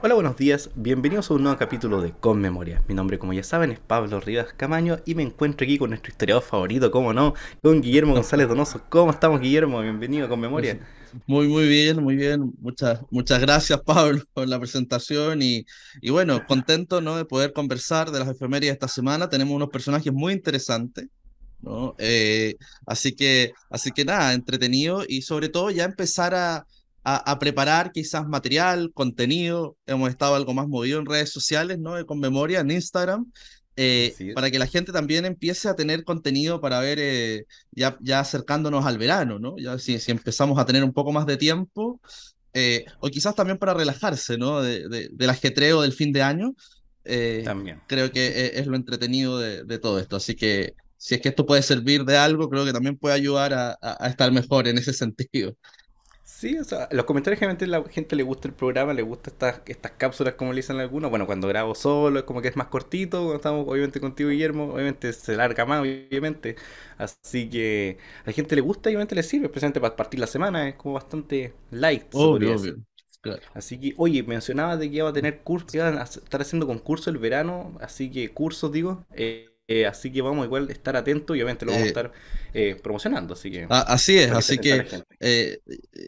Hola, buenos días. Bienvenidos a un nuevo capítulo de Con Memoria. Mi nombre, como ya saben, es Pablo Rivas Camaño y me encuentro aquí con nuestro historiador favorito, cómo no, con Guillermo González Donoso. ¿Cómo estamos, Guillermo? Bienvenido a Con Pues, Memoria. muy bien, muy bien. Muchas gracias, Pablo, por la presentación y bueno, contento, ¿no? De poder conversar de las efemérides esta semana. Tenemos unos personajes muy interesantes, ¿no? Así que nada, entretenido y sobre todo ya empezar a preparar quizás material, contenido. Hemos estado algo más movido en redes sociales, ¿no? Con memoria en Instagram, Así es. para que la gente también empiece a tener contenido para ver, ya acercándonos al verano, ¿no? Ya si empezamos a tener un poco más de tiempo, o quizás también para relajarse, ¿no? Del ajetreo del fin de año. eh, También. Creo que es lo entretenido de todo esto. Así que si es que esto puede servir de algo, creo que también puede ayudar a estar mejor en ese sentido. Sí, o sea, los comentarios generalmente la gente le gusta el programa, le gusta estas cápsulas como le dicen algunos. Bueno, cuando grabo solo es como que es más cortito, cuando estamos obviamente contigo, Guillermo, obviamente se larga más, obviamente. Así que a la gente le gusta y obviamente le sirve, especialmente para partir la semana, es como bastante light, se podría Obvio, decir. obvio. Claro. Así que, oye, mencionabas de que iba a tener cursos, que iban a estar haciendo concursos el verano, así que cursos digo, así que vamos igual a estar atentos y obviamente lo vamos a Eh, estar promocionando, así que Así es, para que esté así atenta a que la gente. eh,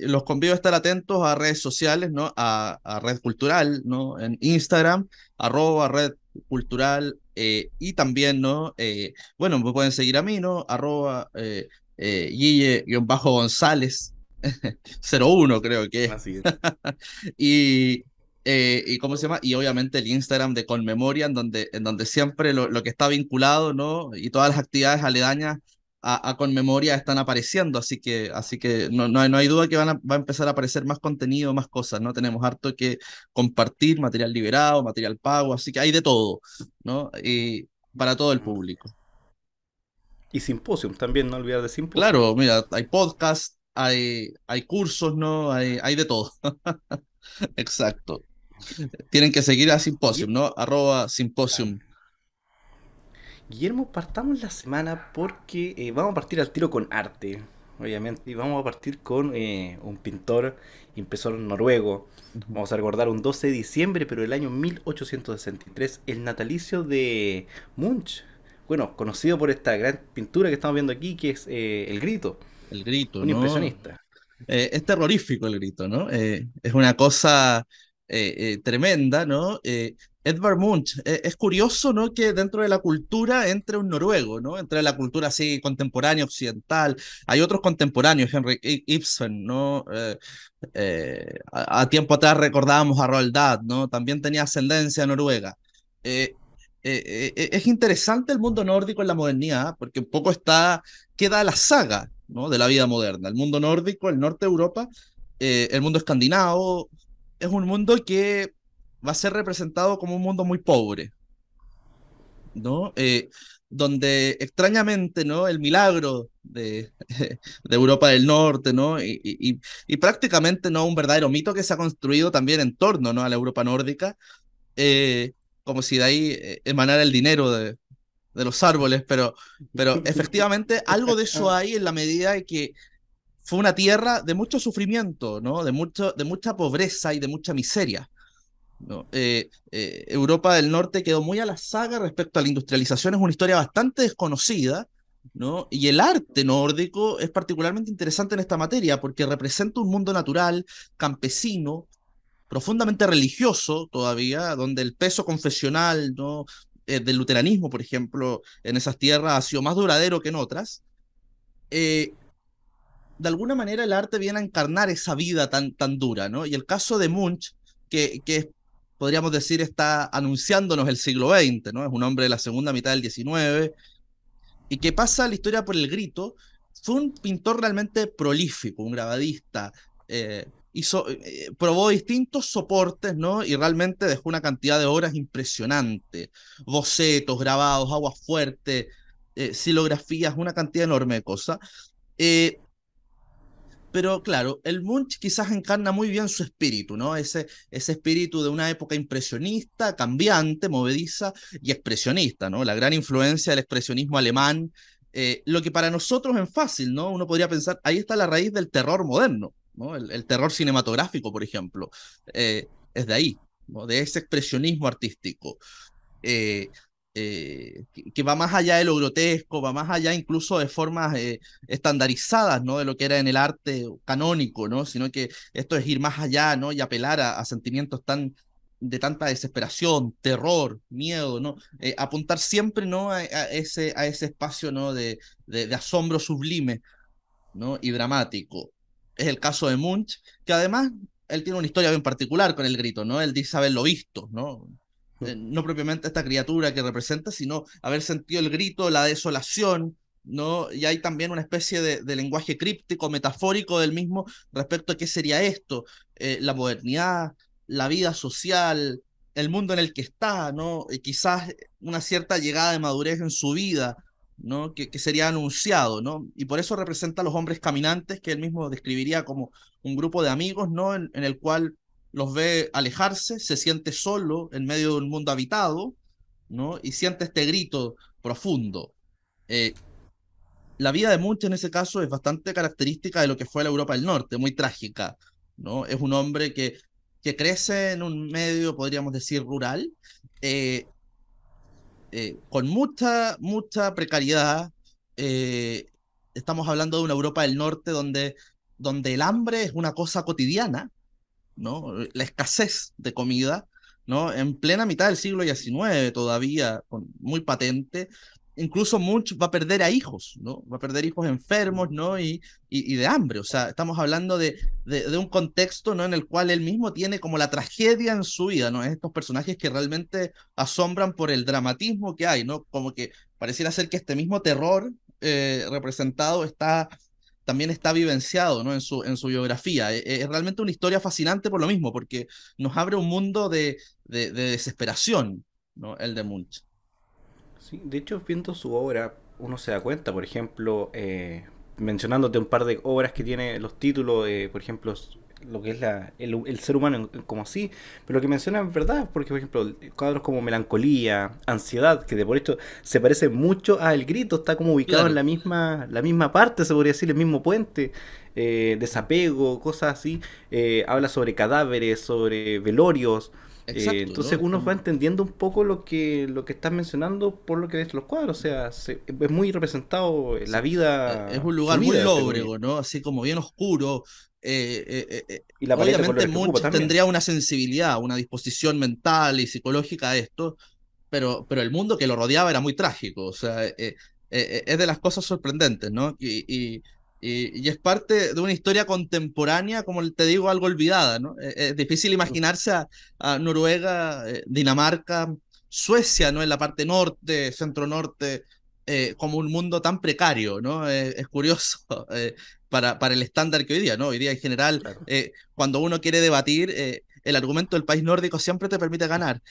los convido a estar atentos a redes sociales, ¿no? A Red Cultural, ¿no? En Instagram, @Red Cultural, y también, ¿no? Bueno, me pueden seguir a mí, ¿no? Guille-González 01, creo que es. Así es. Y, y ¿cómo se llama? Y obviamente el Instagram de Conmemoria, en donde siempre lo que está vinculado, ¿no? Y todas las actividades aledañas a Conmemoria están apareciendo, así que no hay duda que va a empezar a aparecer más contenido, más cosas, ¿no? Tenemos harto que compartir, material liberado, material pago, así que hay de todo, ¿no? Y para todo el público. Y Symposium, también no olvidar de Symposium. Claro, mira, hay podcast, hay cursos, ¿no? Hay de todo. Exacto. Tienen que seguir a Symposium, Guillermo, ¿no? @Symposium. Guillermo, partamos la semana porque vamos a partir al tiro con arte, obviamente, y vamos a partir con un pintor, impresor noruego. Ujú. Vamos a recordar un 12 de diciembre, pero del año 1863, el natalicio de Munch. Bueno, conocido por esta gran pintura que estamos viendo aquí, que es El Grito, El grito, un ¿no? impresionista. Es terrorífico el grito, ¿no? Es una cosa tremenda, ¿no? Edvard Munch, es curioso, ¿no? Que dentro de la cultura entre un noruego, ¿no? Entre la cultura así contemporánea occidental. Hay otros contemporáneos, Henrik Ibsen, ¿no? A tiempo atrás recordábamos a Roald Dahl, ¿no? También tenía ascendencia noruega. Eh, es interesante el mundo nórdico en la modernidad, porque un poco queda la saga, ¿no? De la vida moderna. El mundo nórdico, el norte de Europa, el mundo escandinavo, es un mundo que va a ser representado como un mundo muy pobre, ¿no? Donde extrañamente, ¿no? El milagro de Europa del Norte, ¿no? Y prácticamente, ¿no? Un verdadero mito que se ha construido también en torno, ¿no? A la Europa nórdica, eh, como si de ahí emanara el dinero de los árboles, pero efectivamente algo de eso hay en la medida de que fue una tierra de mucho sufrimiento, ¿no? De mucha pobreza y de mucha miseria, ¿no? Europa del Norte quedó muy a la saga respecto a la industrialización, es una historia bastante desconocida, ¿no? Y el arte nórdico es particularmente interesante en esta materia porque representa un mundo natural, campesino, profundamente religioso todavía, donde el peso confesional, ¿no? Del luteranismo, por ejemplo, en esas tierras ha sido más duradero que en otras. Eh, de alguna manera el arte viene a encarnar esa vida tan dura, ¿no? Y el caso de Munch, podríamos decir, está anunciándonos el siglo XX, ¿no? Es un hombre de la segunda mitad del XIX y que pasa la historia por el grito. Fue un pintor realmente prolífico, un grabadista, probó distintos soportes, ¿no? Y realmente dejó una cantidad de obras impresionante, bocetos, grabados, agua fuerte, silografías, una cantidad enorme de cosas. Eh, pero claro, el Munch quizás encarna muy bien su espíritu, ¿no? Ese espíritu de una época impresionista, cambiante, movediza y expresionista, ¿no? La gran influencia del expresionismo alemán, lo que para nosotros es fácil, ¿no? Uno podría pensar, ahí está la raíz del terror moderno, ¿no? El terror cinematográfico, por ejemplo, es de ahí. ¿no? De ese expresionismo artístico, eh, que va más allá de lo grotesco, va más allá incluso de formas estandarizadas, ¿no? De lo que era en el arte canónico, ¿no? Sino que esto es ir más allá, ¿no? Y apelar a sentimientos de tanta desesperación, terror, miedo, ¿no? Apuntar siempre, ¿no? A ese espacio, ¿no? De asombro sublime, ¿no? Y dramático. Es el caso de Munch, que además él tiene una historia bien particular con el grito, ¿no? Él dice haberlo visto, ¿no? No propiamente esta criatura que representa, sino haber sentido el grito, la desolación, ¿no? Y hay también una especie de lenguaje críptico, metafórico del mismo respecto a qué sería esto, la modernidad, la vida social, el mundo en el que está, ¿no? Y quizás una cierta llegada de madurez en su vida, ¿no? Que sería anunciado, ¿no? Y por eso representa a los hombres caminantes, que él mismo describiría como un grupo de amigos, ¿no? En el cual los ve alejarse, se siente solo en medio de un mundo habitado, ¿no? Y siente este grito profundo. Eh, la vida de Munch en ese caso es bastante característica de lo que fue la Europa del Norte, muy trágica, ¿no? Es un hombre que crece en un medio, podríamos decir, rural, eh, con mucha precariedad. eh, Estamos hablando de una Europa del Norte donde el hambre es una cosa cotidiana, ¿no? La escasez de comida, ¿no? En plena mitad del siglo XIX todavía, muy patente. Incluso Munch va a perder a hijos, ¿no? Va a perder hijos enfermos, ¿no? Y de hambre. O sea, estamos hablando de un contexto, ¿no? En el cual él mismo tiene como la tragedia en su vida, ¿no? Estos personajes que realmente asombran por el dramatismo que hay, ¿no? Como que pareciera ser que este mismo terror representado también está vivenciado, ¿no? En su biografía. Es realmente una historia fascinante por lo mismo, porque nos abre un mundo de desesperación, ¿no? El de Munch. Sí, de hecho, viendo su obra, uno se da cuenta, por ejemplo, mencionándote un par de obras que tiene los títulos, por ejemplo, lo que es el ser humano como así, pero lo que menciona es verdad, porque, por ejemplo, cuadros como Melancolía, Ansiedad, que de por hecho se parece mucho a El Grito, está como ubicado en Claro, la misma parte, se podría decir, el mismo puente, desapego, cosas así, habla sobre cadáveres, sobre velorios. exacto, ¿no? Entonces Es uno va como, entendiendo un poco lo que estás mencionando por lo que ves los cuadros. O sea, es muy representado la sí. Es vida, un su lugar muy vida, entre comillas. lóbrego, ¿no? Así como bien oscuro. Y la paleta de Obviamente colores que ocupa Munch también. tendría una sensibilidad, una disposición mental y psicológica a esto, pero el mundo que lo rodeaba era muy trágico, o sea, es de las cosas sorprendentes, ¿no? Y es parte de una historia contemporánea, como te digo, algo olvidada, ¿no? Es difícil imaginarse a Noruega, Dinamarca, Suecia, ¿no? En la parte norte, centro-norte, como un mundo tan precario, ¿no? Es curioso para el estándar que hoy día, ¿no? Hoy día en general, Claro. cuando uno quiere debatir, el argumento del país nórdico siempre te permite ganar.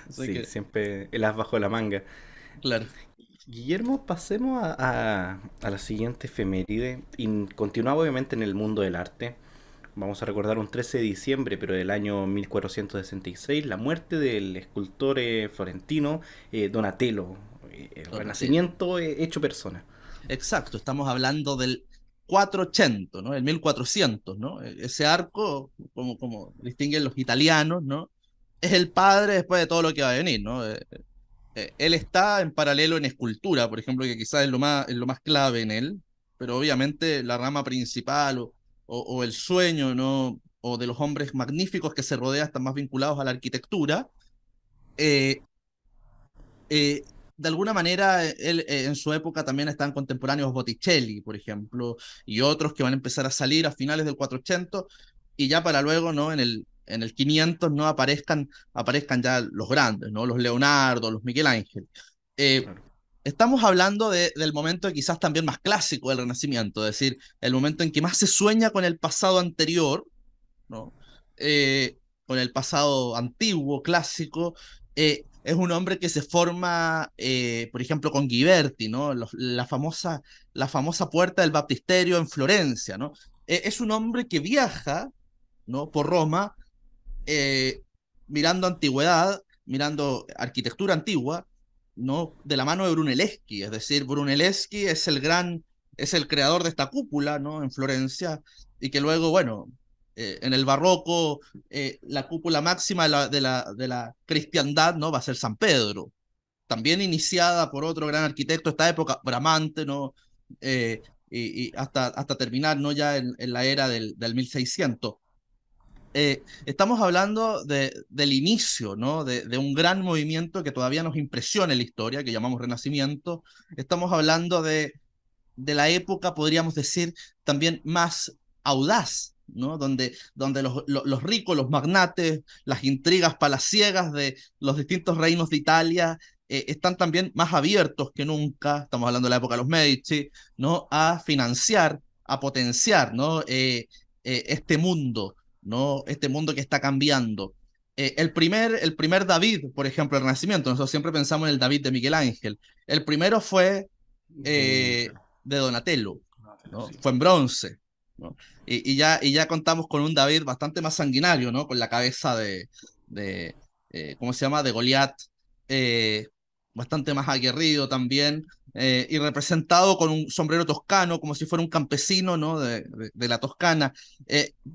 Así Sí, que, siempre el as bajo la manga. claro, Guillermo, pasemos a la siguiente efeméride. Y continuamos obviamente en el mundo del arte. Vamos a recordar un 13 de diciembre, pero del año 1466, la muerte del escultor florentino Donatello. El Donatello. renacimiento hecho persona. Exacto, estamos hablando del 480, ¿no? El 1400, ¿no? Ese arco, como distinguen los italianos, ¿no? Es el padre después de todo lo que va a venir, ¿no? Él está en paralelo en escultura, por ejemplo, que quizás es lo más clave en él, pero obviamente la rama principal o el sueño, ¿no? O de los hombres magníficos que se rodea están más vinculados a la arquitectura. Eh, eh, de alguna manera, él en su época también están contemporáneos Botticelli, por ejemplo, y otros que van a empezar a salir a finales del 480 y ya para luego, ¿no? En el 500, ¿no? Aparezcan ya los grandes, ¿no? Los Leonardo, los Miguel Ángel. Eh, Claro. Estamos hablando del momento quizás también más clásico del Renacimiento, es decir, el momento en que más se sueña con el pasado anterior, ¿no? Con el pasado antiguo, clásico. Es un hombre que se forma, por ejemplo, con Ghiberti, ¿no? La famosa puerta del baptisterio en Florencia, ¿no? Es un hombre que viaja, ¿no? Por Roma, eh, mirando antigüedad, mirando arquitectura antigua, ¿no? De la mano de Brunelleschi, es decir, Brunelleschi es el creador de esta cúpula, ¿no? En Florencia, y que luego, bueno, En el barroco, la cúpula máxima de la cristiandad, ¿no? Va a ser San Pedro, también iniciada por otro gran arquitecto de esta época, Bramante, ¿no? Y hasta terminar, ¿no? Ya en la era del 1600. Estamos hablando del inicio, ¿no? De un gran movimiento que todavía nos impresiona en la historia, que llamamos Renacimiento. Estamos hablando de la época, podríamos decir, también más audaz, ¿no? Donde los ricos, los magnates, las intrigas palaciegas de los distintos reinos de Italia están también más abiertos que nunca, estamos hablando de la época de los Medici, ¿no? A financiar, a potenciar, ¿no? Este mundo, ¿no? Este mundo que está cambiando. El primer David, por ejemplo, el Renacimiento, nosotros siempre pensamos en el David de Miguel Ángel. El primero fue Claro. de Donatello, No, pero ¿no? sí. Fue en bronce, ¿no? Y ya contamos con un David bastante más sanguinario, ¿no? Con la cabeza de ¿cómo se llama? De Goliat, eh, bastante más aguerrido también, y representado con un sombrero toscano, como si fuera un campesino, ¿no? De la Toscana,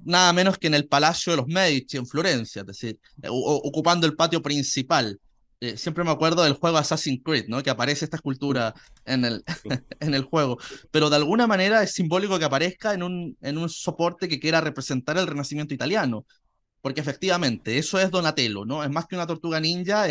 nada menos que en el Palacio de los Medici, en Florencia, es decir, ocupando el patio principal. Siempre me acuerdo del juego Assassin's Creed, ¿no? Que aparece esta escultura en el, Sí. en el juego, pero de alguna manera es simbólico que aparezca en un soporte que quiera representar el Renacimiento italiano, porque efectivamente eso es Donatello, ¿no? Es más que una tortuga ninja,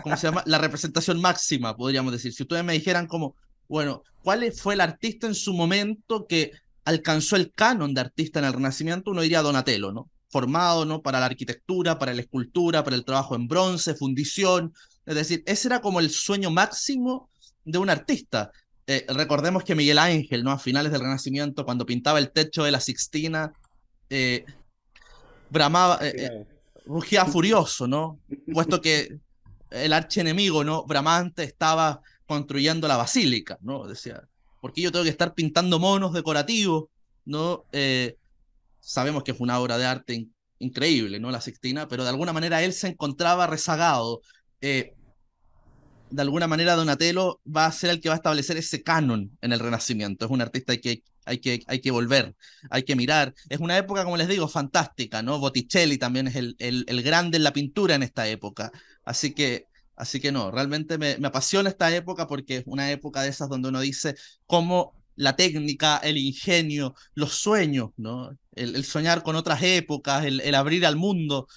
¿cómo se llama? La representación máxima, podríamos decir. Si ustedes me dijeran como, bueno, ¿cuál fue el artista en su momento que alcanzó el canon de artista en el Renacimiento? Uno diría Donatello, ¿no? Formado, ¿no? Para la arquitectura, para la escultura, para el trabajo en bronce, fundición. Es decir, ese era como el sueño máximo de un artista. Recordemos que Miguel Ángel, ¿no? A finales del Renacimiento, cuando pintaba el techo de la Sixtina, eh, bramaba, Claro. rugía furioso, ¿no? Puesto que el archienemigo, ¿no? Bramante estaba construyendo la basílica, ¿no? Decía, ¿por qué yo tengo que estar pintando monos decorativos, ¿no? Sabemos que es una obra de arte increíble, ¿no? La Sixtina, pero de alguna manera él se encontraba rezagado. Eh, de alguna manera Donatello va a ser el que va a establecer ese canon en el Renacimiento. Es un artista hay que volver, hay que mirar. Es una época, como les digo, fantástica, ¿no? Botticelli también es el grande en la pintura en esta época. Así que, así que no, realmente me apasiona esta época porque es una época de esas donde uno dice cómo la técnica, el ingenio, los sueños, ¿no? El soñar con otras épocas, el abrir al mundo,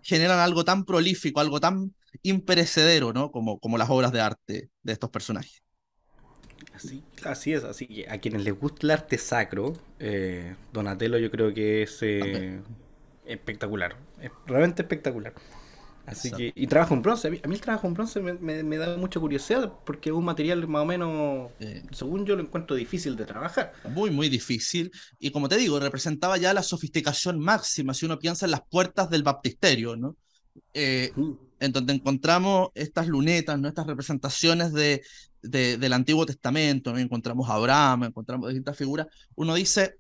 generan algo tan prolífico, algo tan imperecedero, ¿no? Como las obras de arte de estos personajes. Así es, así que a quienes les gusta el arte sacro, Donatello yo creo que es También. espectacular, es realmente espectacular. Así Exacto. que, y trabajo en bronce, a mí el trabajo en bronce me da mucha curiosidad porque es un material más o menos, Eh, según yo lo encuentro difícil de trabajar. Muy, muy difícil. Y como te digo, representaba ya la sofisticación máxima si uno piensa en las puertas del baptisterio, ¿no? Eh, Mm. en donde encontramos estas lunetas, ¿no? Estas representaciones del Antiguo Testamento, ¿no? Encontramos a Abraham, encontramos distintas figuras. Uno dice,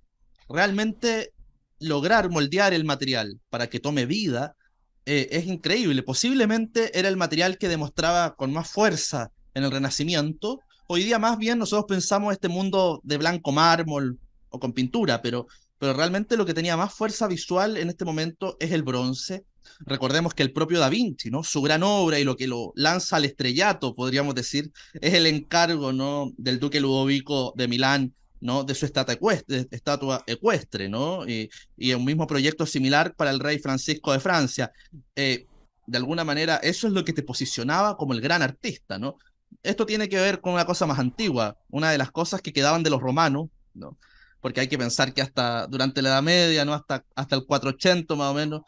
realmente lograr moldear el material para que tome vida es increíble. Posiblemente era el material que demostraba con más fuerza en el Renacimiento. Hoy día más bien nosotros pensamos este mundo de blanco mármol o con pintura, pero realmente lo que tenía más fuerza visual en este momento es el bronce. Recordemos que el propio Da Vinci, ¿no? Su gran obra y lo que lo lanza al estrellato, podríamos decir, es el encargo, ¿no? Del duque Ludovico de Milán, ¿no? De su estatua ecuestre, ¿no? Y un mismo proyecto similar para el rey Francisco de Francia. Eh, de alguna manera, eso es lo que te posicionaba como el gran artista, ¿no? Esto tiene que ver con una cosa más antigua, una de las cosas que quedaban de los romanos, ¿no? Porque hay que pensar que hasta durante la Edad Media, ¿no? Hasta el 480 más o menos,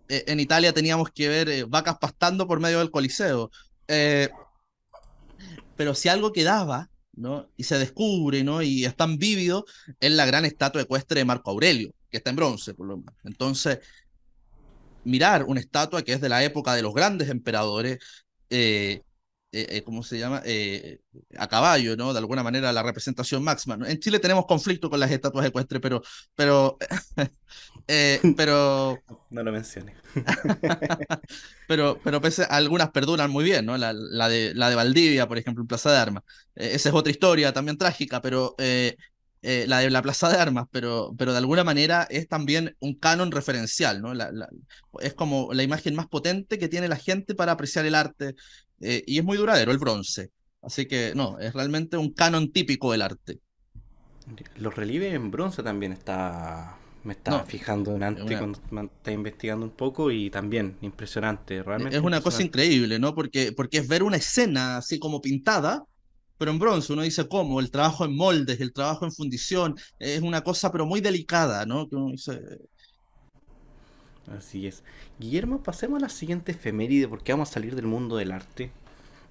en Italia teníamos que ver vacas pastando por medio del Coliseo. Eh, pero si algo quedaba, ¿no? Y se descubre, ¿no? Y es tan vívido, es la gran estatua ecuestre de Marco Aurelio, que está en bronce, por lo menos. Entonces, mirar una estatua que es de la época de los grandes emperadores, eh, ¿cómo se llama? A caballo, ¿no? De alguna manera la representación máxima, ¿no? En Chile tenemos conflicto con las estatuas ecuestres, pero, pero No lo mencioné. pero pese, algunas perduran muy bien, ¿no? La de Valdivia, por ejemplo, en Plaza de Armas. Esa es otra historia también trágica, pero la de la Plaza de Armas, pero de alguna manera es también un canon referencial, ¿no? Es como la imagen más potente que tiene la gente para apreciar el arte, y es muy duradero el bronce. Así que no, es realmente un canon típico del arte. Los relieves en bronce también me estaba No, fijando en es antes una, cuando me estaba investigando un poco y también impresionante, es realmente una cosa impresionante. increíble, ¿no? Porque es ver una escena así como pintada, pero en bronce. Uno dice, ¿cómo? El trabajo en moldes, el trabajo en fundición, es una cosa pero muy delicada, ¿no? Que uno dice, Así es. Guillermo, pasemos a la siguiente efeméride porque vamos a salir del mundo del arte.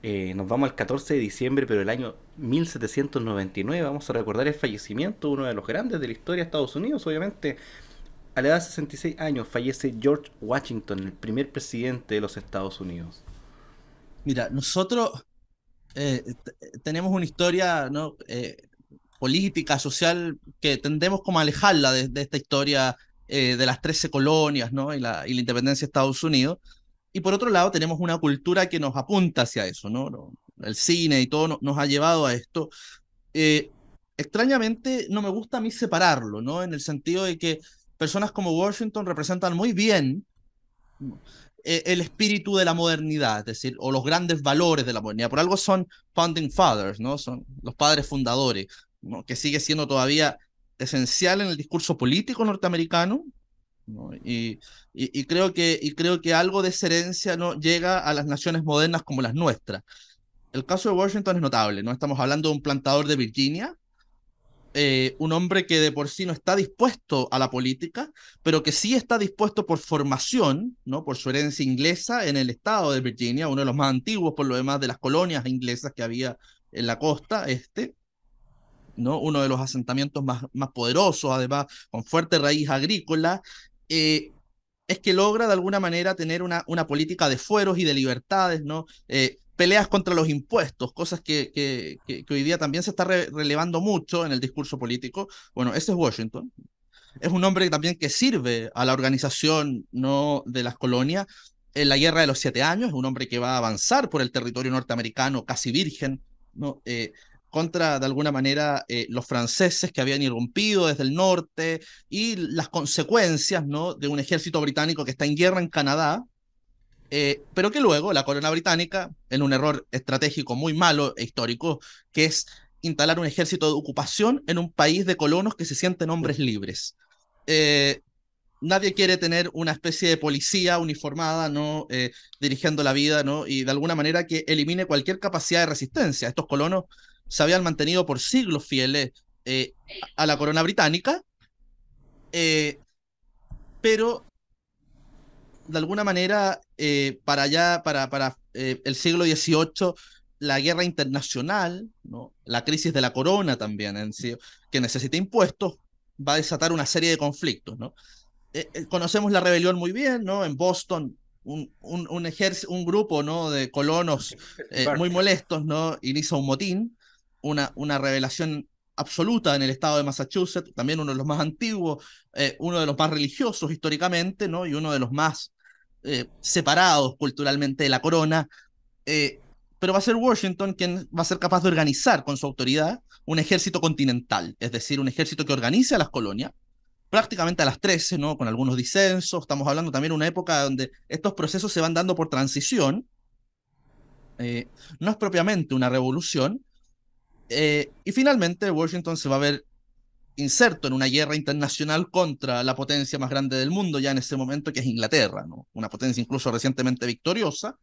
Nos vamos al 14 de diciembre, pero del año 1799. Vamos a recordar el fallecimiento de uno de los grandes de la historia de Estados Unidos, obviamente. A la edad de 66 años fallece George Washington, el primer presidente de los Estados Unidos. mira, nosotros tenemos una historia, ¿no? Política, social, que tendemos como a alejarla de esta historia de las 13 colonias, ¿no? Y la independencia de Estados Unidos. Y por otro lado, tenemos una cultura que nos apunta hacia eso, ¿no? El cine y todo nos ha llevado a esto. Eh, Extrañamente, no me gusta a mí separarlo, ¿no? En el sentido de que personas como Washington representan muy bien, ¿no? El espíritu de la modernidad, es decir, o los grandes valores de la modernidad. Por algo son founding fathers, ¿no? Son los padres fundadores, ¿no? Que sigue siendo todavía esencial en el discurso político norteamericano, ¿no? Y creo que algo de esa herencia, ¿no? Llega a las naciones modernas como las nuestras. El caso de Washington es notable, ¿no? Estamos hablando de un plantador de Virginia, un hombre que de por sí no está dispuesto a la política, pero que sí está dispuesto por formación, ¿no? Por su herencia inglesa en el estado de Virginia, uno de los más antiguos por lo demás de las colonias inglesas que había en la costa este, ¿no? Uno de los asentamientos más poderosos, además, con fuerte raíz agrícola. eh, es que logra de alguna manera tener una política de fueros y de libertades, ¿no? Peleas contra los impuestos, cosas que hoy día también se está relevando mucho en el discurso político. Bueno, ese es Washington. Es un hombre también que sirve a la organización, ¿no? De las colonias en la Guerra de los Siete Años. Es un hombre que va a avanzar por el territorio norteamericano casi virgen, ¿no? Contra, de alguna manera, los franceses que habían irrumpido desde el norte y las consecuencias, ¿no? De un ejército británico que está en guerra en Canadá, pero que luego la corona británica, en un error estratégico muy malo e histórico, que es instalar un ejército de ocupación en un país de colonos que se sienten hombres libres. Eh, Nadie quiere tener una especie de policía uniformada, ¿no? Dirigiendo la vida, ¿no? Y de alguna manera que elimine cualquier capacidad de resistencia. Estos colonos se habían mantenido por siglos fieles a la corona británica, eh, pero de alguna manera para allá, para el siglo XVIII, la guerra internacional, ¿no? La crisis de la corona también, en sí, que necesita impuestos, va a desatar una serie de conflictos, ¿no? Conocemos la rebelión muy bien, ¿no? En Boston, un grupo, ¿no? De colonos muy Bart. molestos, ¿no? Inicia un motín, una revelación absoluta en el estado de Massachusetts, también uno de los más antiguos, uno de los más religiosos históricamente, ¿no? Y uno de los más separados culturalmente de la corona. eh, pero va a ser Washington quien va a ser capaz de organizar con su autoridad un ejército continental, es decir, un ejército que organice a las colonias prácticamente a las 13, ¿no? Con algunos disensos. Estamos hablando también de una época donde estos procesos se van dando por transición. No es propiamente una revolución. Y finalmente Washington se va a ver inserto en una guerra internacional contra la potencia más grande del mundo ya en ese momento, que es Inglaterra, ¿no? Una potencia incluso recientemente victoriosa,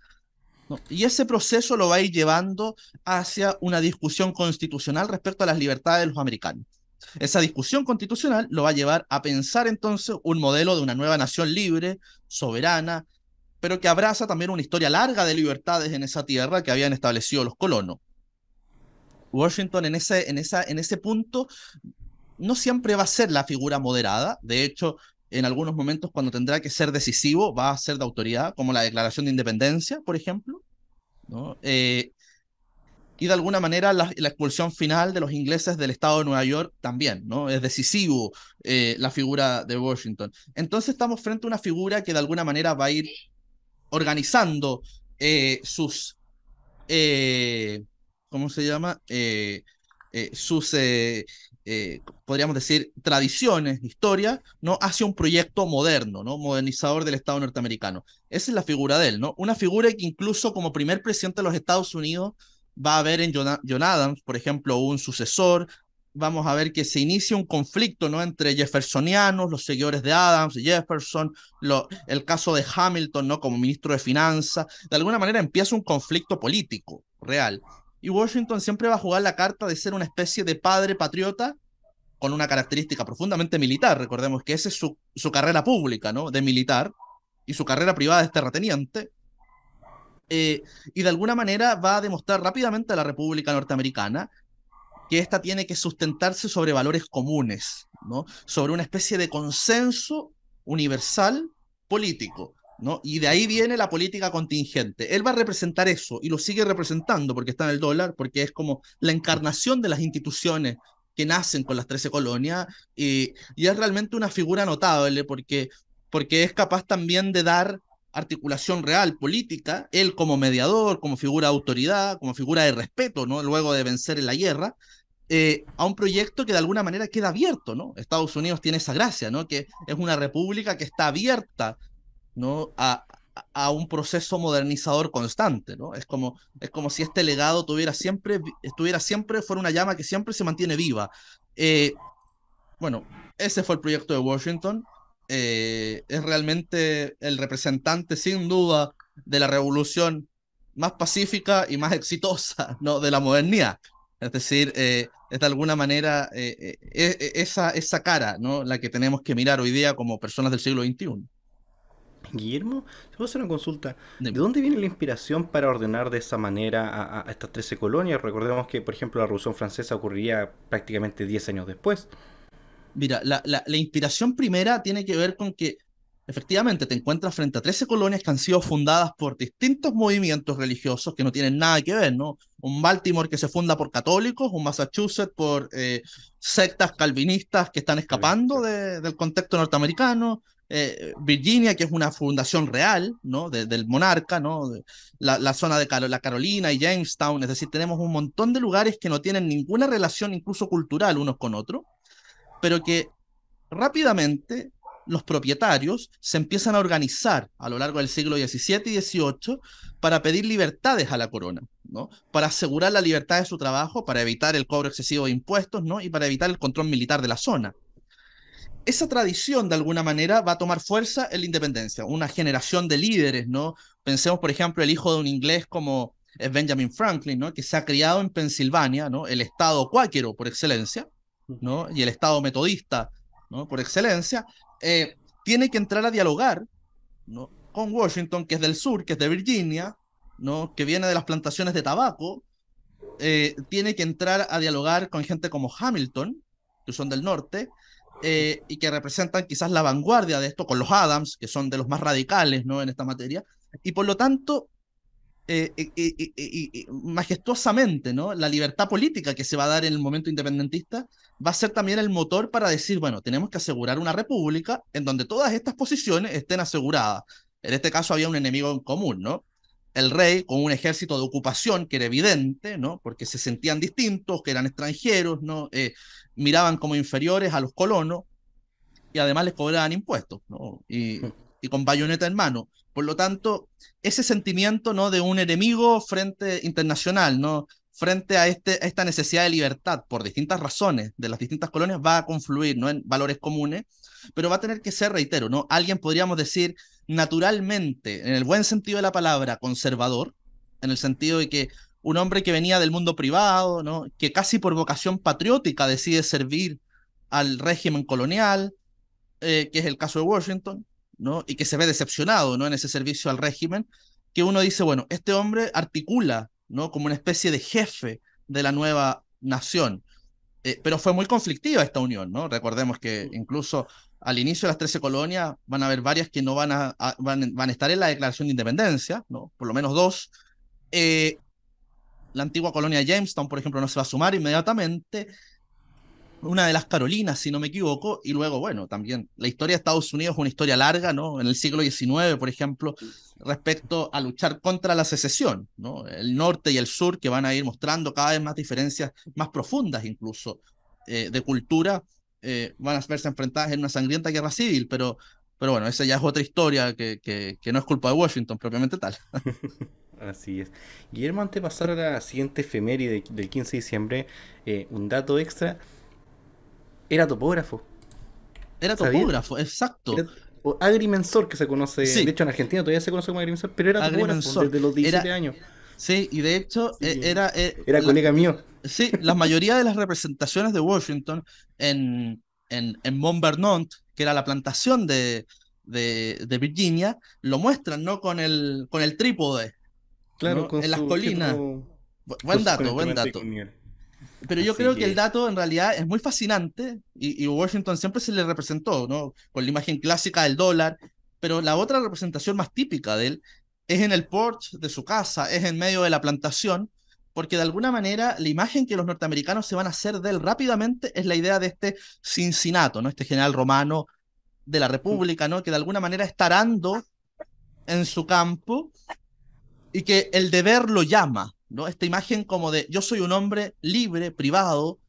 ¿no? Y ese proceso lo va a ir llevando hacia una discusión constitucional respecto a las libertades de los americanos. Esa discusión constitucional lo va a llevar a pensar entonces un modelo de una nueva nación libre, soberana, pero que abraza también una historia larga de libertades en esa tierra que habían establecido los colonos. Washington en ese punto no siempre va a ser la figura moderada, de hecho, en algunos momentos cuando tendrá que ser decisivo va a ser de autoridad, como la Declaración de Independencia, por ejemplo, ¿no? Y de alguna manera la expulsión final de los ingleses del estado de Nueva York también, ¿no? Es decisivo la figura de Washington. Entonces estamos frente a una figura que de alguna manera va a ir organizando sus, eh, ¿cómo se llama? Sus podríamos decir, tradiciones, historia, ¿no? Hacia un proyecto moderno, ¿no? Modernizador del Estado norteamericano. Esa es la figura de él, ¿no? Una figura que incluso como primer presidente de los Estados Unidos va a haber en John Adams, por ejemplo, un sucesor. Vamos a ver que se inicia un conflicto, ¿no? Entre jeffersonianos, los seguidores de Adams, de Jefferson, el caso de Hamilton, ¿no? Como ministro de Finanzas. De alguna manera empieza un conflicto político real. Y Washington siempre va a jugar la carta de ser una especie de padre patriota con una característica profundamente militar. Recordemos que esa es su carrera pública, ¿no? De militar, y su carrera privada es terrateniente. Y de alguna manera va a demostrar rápidamente a la República Norteamericana que ésta tiene que sustentarse sobre valores comunes, ¿no? Sobre una especie de consenso universal político, ¿no? Y de ahí viene la política contingente. Él va a representar eso y lo sigue representando porque está en el dólar, porque es como la encarnación de las instituciones que nacen con las 13 colonias, y es realmente una figura notable porque es capaz también de dar articulación real política, él como mediador, como figura de autoridad, como figura de respeto, ¿no? Luego de vencer en la guerra, a un proyecto que de alguna manera queda abierto, ¿no? Estados Unidos tiene esa gracia, ¿no? Que es una república que está abierta, ¿no? A un proceso modernizador constante, ¿no? Es como si este legado estuviera siempre, fuera una llama que siempre se mantiene viva. Eh, bueno, ese fue el proyecto de Washington. Es realmente el representante, sin duda, de la revolución más pacífica y más exitosa, ¿no? De la modernidad. Es decir, es de alguna manera esa cara, ¿no? La que tenemos que mirar hoy día como personas del siglo XXI. Guillermo, te puedo hacer una consulta. ¿De Dime. dónde viene la inspiración para ordenar de esa manera a estas 13 colonias? Recordemos que, por ejemplo, la Revolución Francesa ocurriría prácticamente 10 años después. Mira, la inspiración primera tiene que ver con que efectivamente te encuentras frente a 13 colonias que han sido fundadas por distintos movimientos religiosos que no tienen nada que ver, ¿no? Un Baltimore que se funda por católicos, un Massachusetts por sectas calvinistas que están escapando del contexto norteamericano, Virginia, que es una fundación real, ¿no? Del monarca, ¿no? La zona de la Carolina y Jamestown, es decir, tenemos un montón de lugares que no tienen ninguna relación, incluso cultural, unos con otros, pero que rápidamente los propietarios se empiezan a organizar a lo largo del siglo XVII y XVIII para pedir libertades a la corona, ¿no? Para asegurar la libertad de su trabajo, para evitar el cobro excesivo de impuestos, ¿no? Y para evitar el control militar de la zona. Esa tradición, de alguna manera, va a tomar fuerza en la independencia. Una generación de líderes, ¿no? Pensemos, por ejemplo, el hijo de un inglés como es Benjamin Franklin, ¿no? Que se ha criado en Pensilvania, ¿no? El estado cuáquero por excelencia, ¿no? Y el estado metodista, ¿no? Por excelencia, tiene que entrar a dialogar, ¿no? Con Washington, que es del sur, que es de Virginia, ¿no? Que viene de las plantaciones de tabaco, tiene que entrar a dialogar con gente como Hamilton, que son del norte, y que representan quizás la vanguardia de esto, con los Adams, que son de los más radicales, ¿no? En esta materia, y por lo tanto, majestuosamente, ¿no? La libertad política que se va a dar en el momento independentista va a ser también el motor para decir, bueno, tenemos que asegurar una república en donde todas estas posiciones estén aseguradas. En este caso había un enemigo en común, ¿no? El rey con un ejército de ocupación que era evidente, ¿no? Porque se sentían distintos, que eran extranjeros, ¿no? Miraban como inferiores a los colonos y además les cobraban impuestos, ¿no? Y con bayoneta en mano. Por lo tanto, ese sentimiento, ¿no? De un enemigo frente internacional, ¿no? Frente a, a esta necesidad de libertad por distintas razones de las distintas colonias va a confluir, ¿no? En valores comunes, pero va a tener que ser, reitero, ¿no? Alguien podríamos decir naturalmente, en el buen sentido de la palabra, conservador, en el sentido de que un hombre que venía del mundo privado, ¿no? Que casi por vocación patriótica decide servir al régimen colonial, que es el caso de Washington, ¿no? Y que se ve decepcionado, ¿no? En ese servicio al régimen, que uno dice, bueno, este hombre articula, ¿no? Como una especie de jefe de la nueva nación. Pero fue muy conflictiva esta unión, ¿no? Recordemos que incluso al inicio de las 13 colonias van a haber varias que no van a estar en la declaración de independencia, ¿no? Por lo menos dos. Eh, la antigua colonia de Jamestown, por ejemplo, no se va a sumar inmediatamente, una de las Carolinas, si no me equivoco, y luego, bueno, también la historia de Estados Unidos es una historia larga, ¿no? En el siglo XIX, por ejemplo, respecto a luchar contra la secesión, ¿no? El norte y el sur que van a ir mostrando cada vez más diferencias más profundas incluso. de cultura van a verse enfrentadas en una sangrienta guerra civil, pero bueno, esa ya es otra historia que no es culpa de Washington propiamente tal. Así es. Guillermo, antes de pasar a la siguiente efeméride del 15 de diciembre, un dato extra, era topógrafo, Era ¿sabía? topógrafo, exacto. Era o agrimensor que se conoce, de Sí, hecho en Argentina todavía se conoce como agrimensor, pero era topógrafo agrimensor. desde los Era, 17 años. sí, y de hecho Así que era, era colega mío. sí, la mayoría de las representaciones de Washington en Mont Vernon, que era la plantación de Virginia, lo muestran, ¿no? Con el trípode, Claro, ¿no? con En las su colinas. objeto, con, Buen con dato, el buen temático dato. nivel. Pero yo Así creo que el que, dato en realidad es muy fascinante y Washington siempre se le representó, ¿no? Con la imagen clásica del dólar, pero la otra representación más típica de él es en el porch de su casa, es en medio de la plantación, porque de alguna manera la imagen que los norteamericanos se van a hacer de él rápidamente es la idea de este Cincinato, ¿no? Este general romano de la República, ¿no? Que de alguna manera está arando en su campo y que el deber lo llama, ¿no? Esta imagen como de yo soy un hombre libre, privado,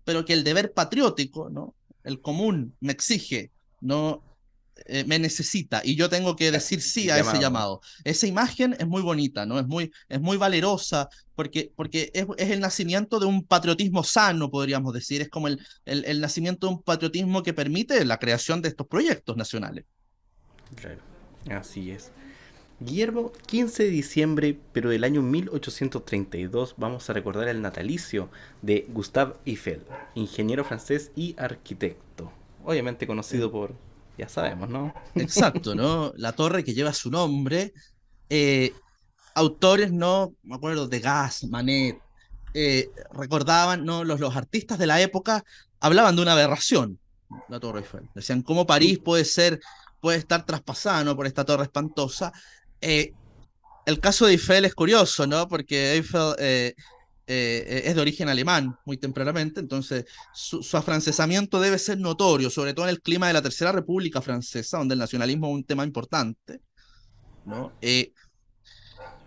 pero que el deber patriótico, ¿no? El común me exige, ¿no? Me necesita y yo tengo que claro, decir sí el a ese llamado. llamado. Esa imagen es muy bonita, ¿no? Es muy valerosa porque es el nacimiento de un patriotismo sano, podríamos decir. Es como el nacimiento de un patriotismo que permite la creación de estos proyectos nacionales. Claro, así es. Guillermo, 15 de diciembre, pero del año 1832, vamos a recordar el natalicio de Gustave Eiffel, ingeniero francés y arquitecto. Obviamente conocido por, ya sabemos, ¿no? Exacto, ¿no? La torre que lleva su nombre. eh, Autores, ¿no? Me acuerdo de Gas, Manet, recordaban, ¿no? Los artistas de la época hablaban de una aberración, la Torre Eiffel. Decían, ¿cómo París puede estar traspasada, ¿no? Por esta torre espantosa? Eh, el caso de Eiffel es curioso, ¿no? Porque Eiffel es de origen alemán muy tempranamente, entonces su afrancesamiento debe ser notorio, sobre todo en el clima de la Tercera República Francesa, donde el nacionalismo es un tema importante, ¿no?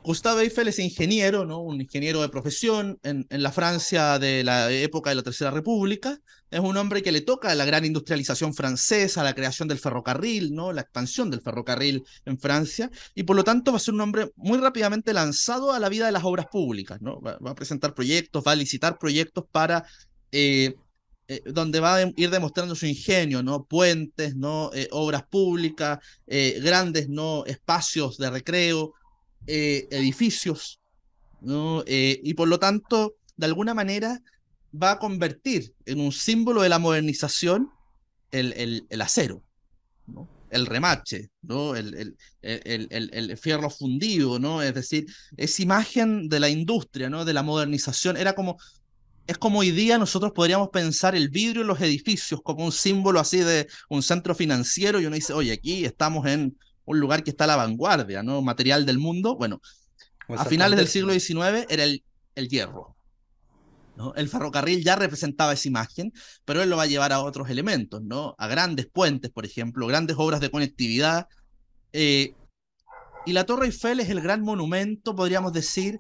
Gustave Eiffel es ingeniero, ¿no? Un ingeniero de profesión en la Francia de la época de la Tercera República. Es un hombre que le toca la gran industrialización francesa, la creación del ferrocarril, ¿no? La expansión del ferrocarril en Francia, y por lo tanto va a ser un hombre muy rápidamente lanzado a la vida de las obras públicas, ¿no? Va a presentar proyectos, va a licitar proyectos para donde va a ir demostrando su ingenio, ¿no? Puentes, ¿no? Obras públicas, grandes, ¿no? Espacios de recreo, edificios, ¿no? Y por lo tanto, de alguna manera, va a convertir en un símbolo de la modernización el acero, ¿no? El remache, ¿no? El fierro fundido, ¿no? Es decir, esa imagen de la industria, ¿no? De la modernización, es como hoy día nosotros podríamos pensar el vidrio en los edificios como un símbolo así de un centro financiero y uno dice, oye, aquí estamos en un lugar que está a la vanguardia, ¿no? Material del mundo. Bueno, O el a finales del Santander. siglo XIX era el hierro, ¿no? El ferrocarril ya representaba esa imagen, pero él lo va a llevar a otros elementos, ¿no? A grandes puentes, por ejemplo, grandes obras de conectividad. eh, y la Torre Eiffel es el gran monumento, podríamos decir,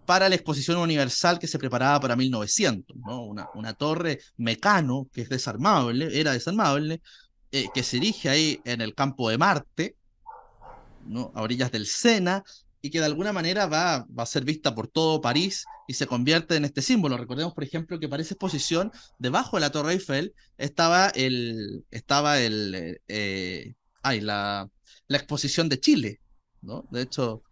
para la exposición universal que se preparaba para 1900, ¿no? Una torre mecano que es desarmable, era desarmable, que se erige ahí en el campo de Marte, ¿no? A orillas del Sena, y que de alguna manera va a ser vista por todo París y se convierte en este símbolo. Recordemos, por ejemplo, que para esa exposición, debajo de la Torre Eiffel, estaba la exposición de Chile, ¿no? De hecho,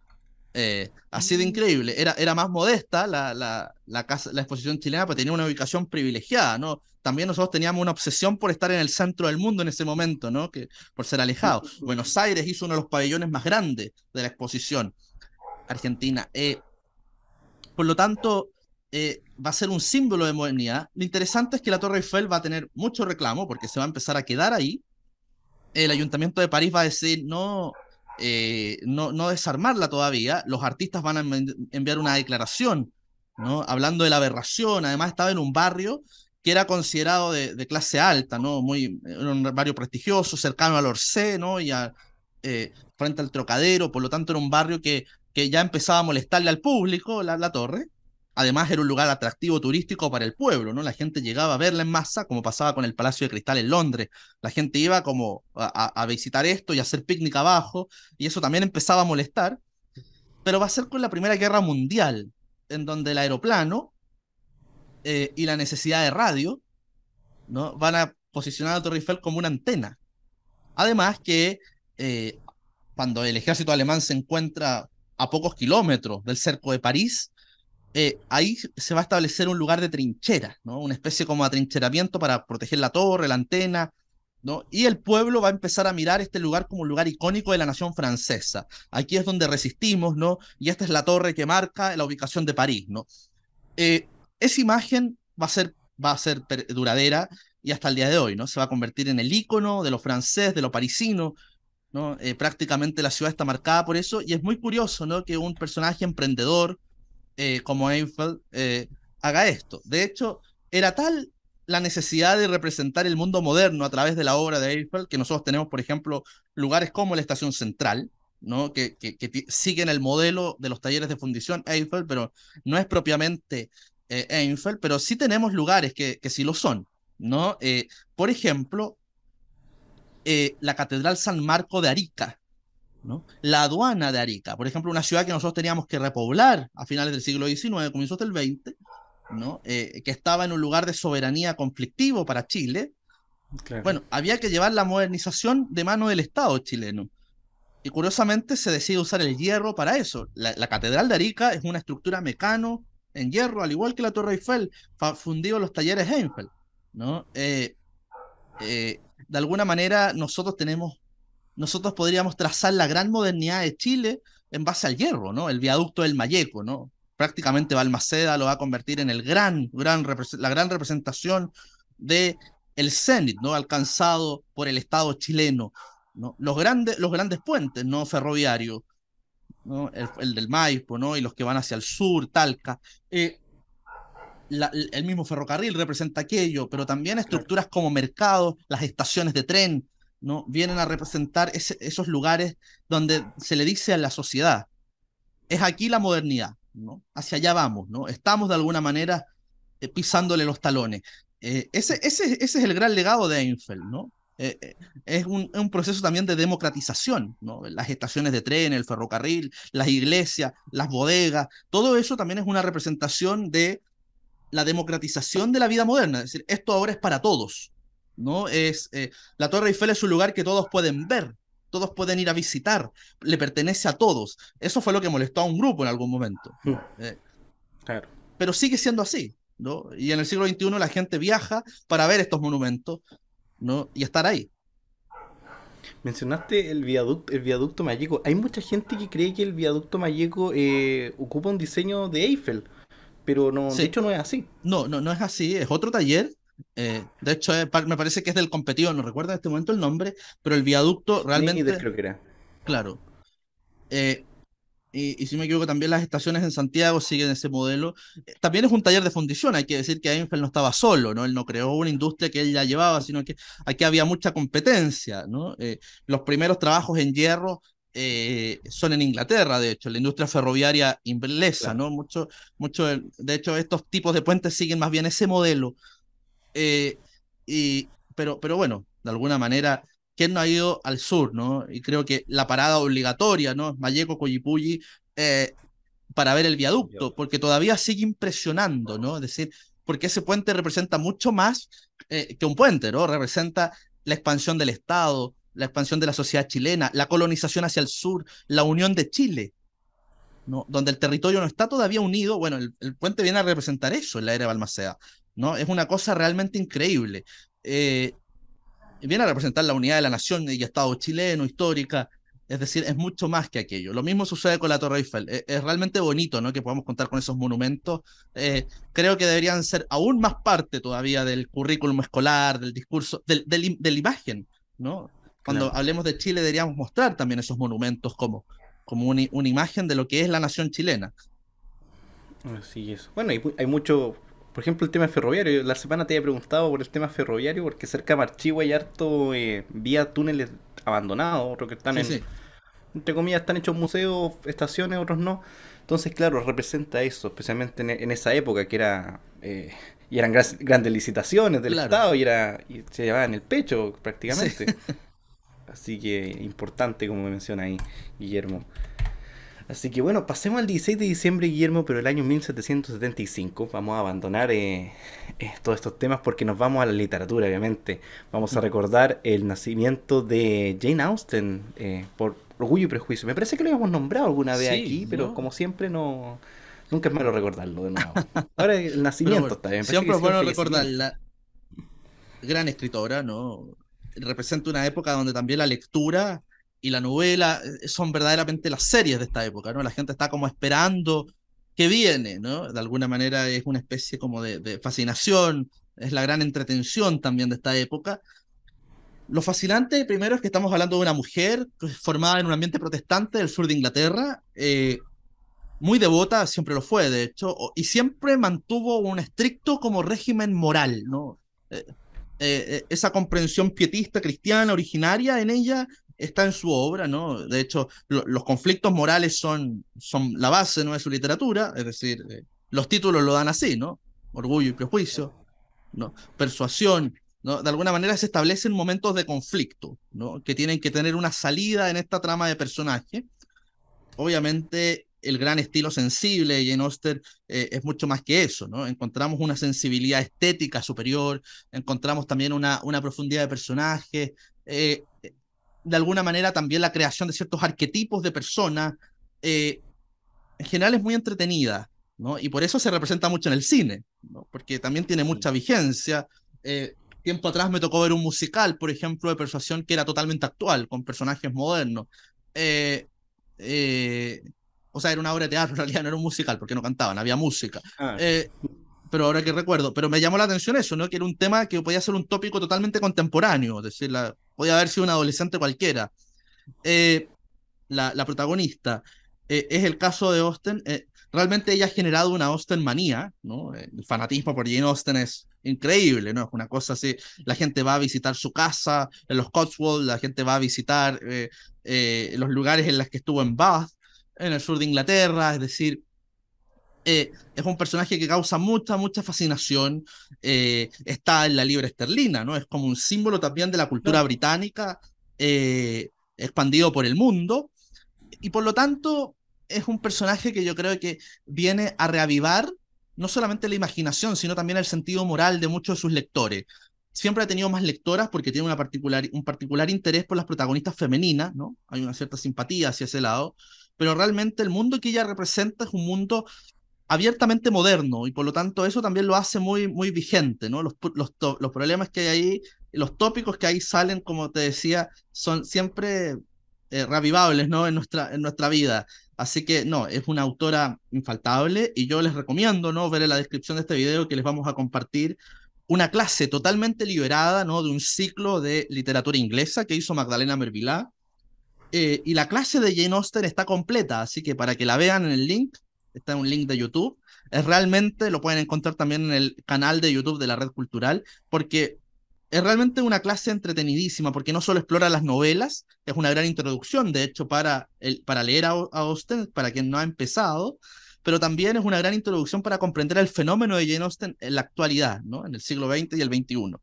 así de Mm. increíble. Era más modesta la exposición chilena, pero tenía una ubicación privilegiada, ¿no? También nosotros teníamos una obsesión por estar en el centro del mundo en ese momento, ¿no? Que, por ser alejado. Buenos Aires hizo uno de los pabellones más grandes de la exposición argentina. Por lo tanto, va a ser un símbolo de modernidad. Lo interesante es que la Torre Eiffel va a tener mucho reclamo porque se va a empezar a quedar ahí. El Ayuntamiento de París va a decir no desarmarla todavía. Los artistas van a enviar una declaración, ¿no? Hablando de la aberración. Además, estaba en un barrio que era considerado de clase alta, ¿no? Era un barrio prestigioso, cercano al Orsay, ¿no? Frente al Trocadero. Por lo tanto, era un barrio que ya empezaba a molestarle al público, la torre. Además, era un lugar atractivo turístico para el pueblo, ¿no? La gente llegaba a verla en masa, como pasaba con el Palacio de Cristal en Londres. La gente iba como a visitar esto y a hacer picnic abajo, y eso también empezaba a molestar, pero va a ser con la Primera Guerra Mundial, en donde el aeroplano y la necesidad de radio, ¿no? Van a posicionar a Torre Eiffel como una antena. Además que eh, cuando el ejército alemán se encuentra a pocos kilómetros del cerco de París, ahí se va a establecer un lugar de trinchera, ¿no? Una especie como de atrincheramiento para proteger la torre, la antena, ¿no? Y el pueblo va a empezar a mirar este lugar como un lugar icónico de la nación francesa. Aquí es donde resistimos, ¿no? Y esta es la torre que marca la ubicación de París, ¿no? Esa imagen va a ser duradera y hasta el día de hoy, ¿no? Se va a convertir en el ícono de lo francés, de lo parisino, ¿no? Prácticamente la ciudad está marcada por eso y es muy curioso, ¿no? Que un personaje emprendedor como Eiffel haga esto. De hecho, era tal la necesidad de representar el mundo moderno a través de la obra de Eiffel que nosotros tenemos, por ejemplo, lugares como la Estación Central, ¿no? Que siguen el modelo de los talleres de fundición Eiffel, pero no es propiamente Eiffel, pero sí tenemos lugares que sí lo son, ¿no? Por ejemplo, la Catedral San Marco de Arica, ¿no? La aduana de Arica, por ejemplo, una ciudad que nosotros teníamos que repoblar a finales del siglo XIX, comienzos del XX, ¿no? Que estaba en un lugar de soberanía conflictivo para Chile. Claro. Bueno, había que llevar la modernización de mano del Estado chileno. Y curiosamente se decide usar el hierro para eso. La Catedral de Arica es una estructura mecano en hierro, al igual que la Torre Eiffel, fundido en los talleres Eiffel, ¿no? De alguna manera nosotros podríamos trazar la gran modernidad de Chile en base al hierro, ¿no? El viaducto del Mayeco, ¿no? Prácticamente Balmaceda lo va a convertir en la gran representación de el cenit, ¿no? Alcanzado por el Estado chileno, ¿no? Los grandes puentes, ¿no? Ferroviarios, ¿no? El del Maipo, ¿no? Y los que van hacia el sur, Talca. El mismo ferrocarril representa aquello, pero también Claro. estructuras como mercados, las estaciones de tren, ¿no? Vienen a representar esos lugares donde se le dice a la sociedad, es aquí la modernidad, ¿no? Hacia allá vamos, ¿no? Estamos de alguna manera pisándole los talones. Ese es el gran legado de Eiffel, ¿no? Es un proceso también de democratización, ¿no? Las estaciones de tren, el ferrocarril, las iglesias, las bodegas, todo eso también es una representación de la democratización de la vida moderna, es decir, esto ahora es para todos, ¿no? La Torre Eiffel es un lugar que todos pueden ver, todos pueden ir a visitar, le pertenece a todos. Eso fue lo que molestó a un grupo en algún momento, ¿no? Claro. Pero sigue siendo así, ¿no? Y en el siglo XXI la gente viaja para ver estos monumentos, ¿no? Y estar ahí. Mencionaste el viaducto Mayeco. Hay mucha gente que cree que el viaducto Mayeco ocupa un diseño de Eiffel, pero no, de Sí, hecho no es así. no es así, es otro taller. De hecho, me parece que es del competidor, no recuerdo en este momento el nombre, pero el viaducto Schneider realmente, creo que era. claro. Eh, y si no me equivoco, también las estaciones en Santiago siguen ese modelo. También es un taller de fundición, hay que decir que Eiffel no estaba solo, ¿no? Él no creó una industria que él ya llevaba, sino que aquí había mucha competencia, ¿no? Los primeros trabajos en hierro son en Inglaterra, de hecho, la industria ferroviaria inglesa, Claro. ¿no? De hecho, estos tipos de puentes siguen más bien ese modelo. Eh, pero bueno, de alguna manera, ¿quién no ha ido al sur, no? Y creo que la parada obligatoria, ¿no? Mayeco, Coyipulli, eh, para ver el viaducto, porque todavía sigue impresionando, ¿no? Es decir, porque ese puente representa mucho más que un puente, ¿no? Representa la expansión del Estado, la expansión de la sociedad chilena, la colonización hacia el sur, la unión de Chile, ¿no? Donde el territorio no está todavía unido. Bueno, el puente viene a representar eso en la era de Balmaceda, ¿no? Es una cosa realmente increíble. Eh, Viene a representar la unidad de la nación y Estado chileno, histórica, es decir, es mucho más que aquello. Lo mismo sucede con la Torre Eiffel. Es realmente bonito, ¿no? Que podamos contar con esos monumentos. Creo que deberían ser aún más parte todavía del currículum escolar, del discurso, de la imagen, ¿no? Cuando Claro. hablemos de Chile deberíamos mostrar también esos monumentos como una imagen de lo que es la nación chilena. Así es. Bueno, hay mucho. Por ejemplo, el tema ferroviario. La semana te había preguntado por el tema ferroviario, porque cerca de Marchigua hay harto vía túneles abandonados, otros que están Sí, sí. entre comillas, están hechos museos, estaciones, otros no. Entonces, claro, representa eso, especialmente en esa época que era... y eran grandes licitaciones del Claro, Estado y se llevaban el pecho sí. prácticamente. Así que importante, como menciona ahí Guillermo. Así que bueno, pasemos al 16 de diciembre, Guillermo, pero el año 1775. Vamos a abandonar todos estos temas porque nos vamos a la literatura, obviamente. Vamos a recordar el nacimiento de Jane Austen por Orgullo y Prejuicio. Me parece que lo habíamos nombrado alguna vez Sí, aquí, pero ¿no? como siempre no... Nunca es malo recordarlo de nuevo. Ahora el Pero nacimiento bueno, está bien, me parece que siempre ha es sido el bueno fallecimiento. recordarla. Gran escritora, ¿no? Representa una época donde también la lectura y la novela son verdaderamente las series de esta época, ¿no? La gente está como esperando que viene, ¿no? De alguna manera es una especie como de fascinación, es la gran entretención también de esta época. Lo fascinante primero es que estamos hablando de una mujer formada en un ambiente protestante del sur de Inglaterra, muy devota, siempre lo fue, de hecho, y siempre mantuvo un estricto como régimen moral, ¿no? Eh, esa comprensión pietista cristiana originaria en ella está en su obra, ¿no? De hecho, los conflictos morales son la base, ¿no? De su literatura, es decir, los títulos lo dan así, ¿no? Orgullo y prejuicio, ¿no? Persuasión, ¿no? De alguna manera se establecen momentos de conflicto, ¿no? Que tienen que tener una salida en esta trama de personaje. Obviamente el gran estilo sensible de Jane Austen es mucho más que eso, ¿no? Encontramos una sensibilidad estética superior, encontramos también una profundidad de personaje, eh, de alguna manera también la creación de ciertos arquetipos de personas, eh, en general es muy entretenida, ¿no? Y por eso se representa mucho en el cine, ¿no? Porque también tiene Sí. mucha vigencia. Tiempo atrás me tocó ver un musical, por ejemplo, de Persuasión que era totalmente actual, con personajes modernos. Eh, eh, o sea, era una obra de teatro, en realidad no era un musical, porque no cantaban, había música. Ah, Eh, pero ahora que recuerdo, pero me llamó la atención eso, ¿no? Que era un tema que podía ser un tópico totalmente contemporáneo, es decir, podía haber sido un adolescente cualquiera. Eh, la protagonista. Es el caso de Austen. Realmente ella ha generado una Austen manía, ¿no? El fanatismo por Jane Austen es increíble, ¿no? Es una cosa así. La gente va a visitar su casa en los Cotswolds, la gente va a visitar los lugares en los que estuvo en Bath, en el sur de Inglaterra, es decir, es un personaje que causa mucha fascinación. Está en la libra esterlina, ¿no? Es como un símbolo también de la cultura claro. británica expandido por el mundo y por lo tanto es un personaje que yo creo que viene a reavivar no solamente la imaginación, sino también el sentido moral de muchos de sus lectores. Siempre ha tenido más lectoras porque tiene un particular interés por las protagonistas femeninas, ¿no? Hay una cierta simpatía hacia ese lado, pero realmente el mundo que ella representa es un mundo abiertamente moderno y por lo tanto eso también lo hace muy vigente, ¿no? Los problemas que hay ahí, los tópicos que ahí salen, como te decía, son siempre reavivables, ¿no? En nuestra vida. Así que no, es una autora infaltable y yo les recomiendo, ¿no? Ver en la descripción de este video que les vamos a compartir una clase totalmente liberada, ¿no? De un ciclo de literatura inglesa que hizo Magdalena Mervilá y la clase de Jane Austen está completa, así que para que la vean en el link, está en un link de YouTube. Es realmente, lo pueden encontrar también en el canal de YouTube de la Red Cultural, porque es realmente una clase entretenidísima, porque no solo explora las novelas, es una gran introducción, de hecho, para leer a Austen, para quien no ha empezado, pero también es una gran introducción para comprender el fenómeno de Jane Austen en la actualidad, ¿no? En el siglo XX y el XXI.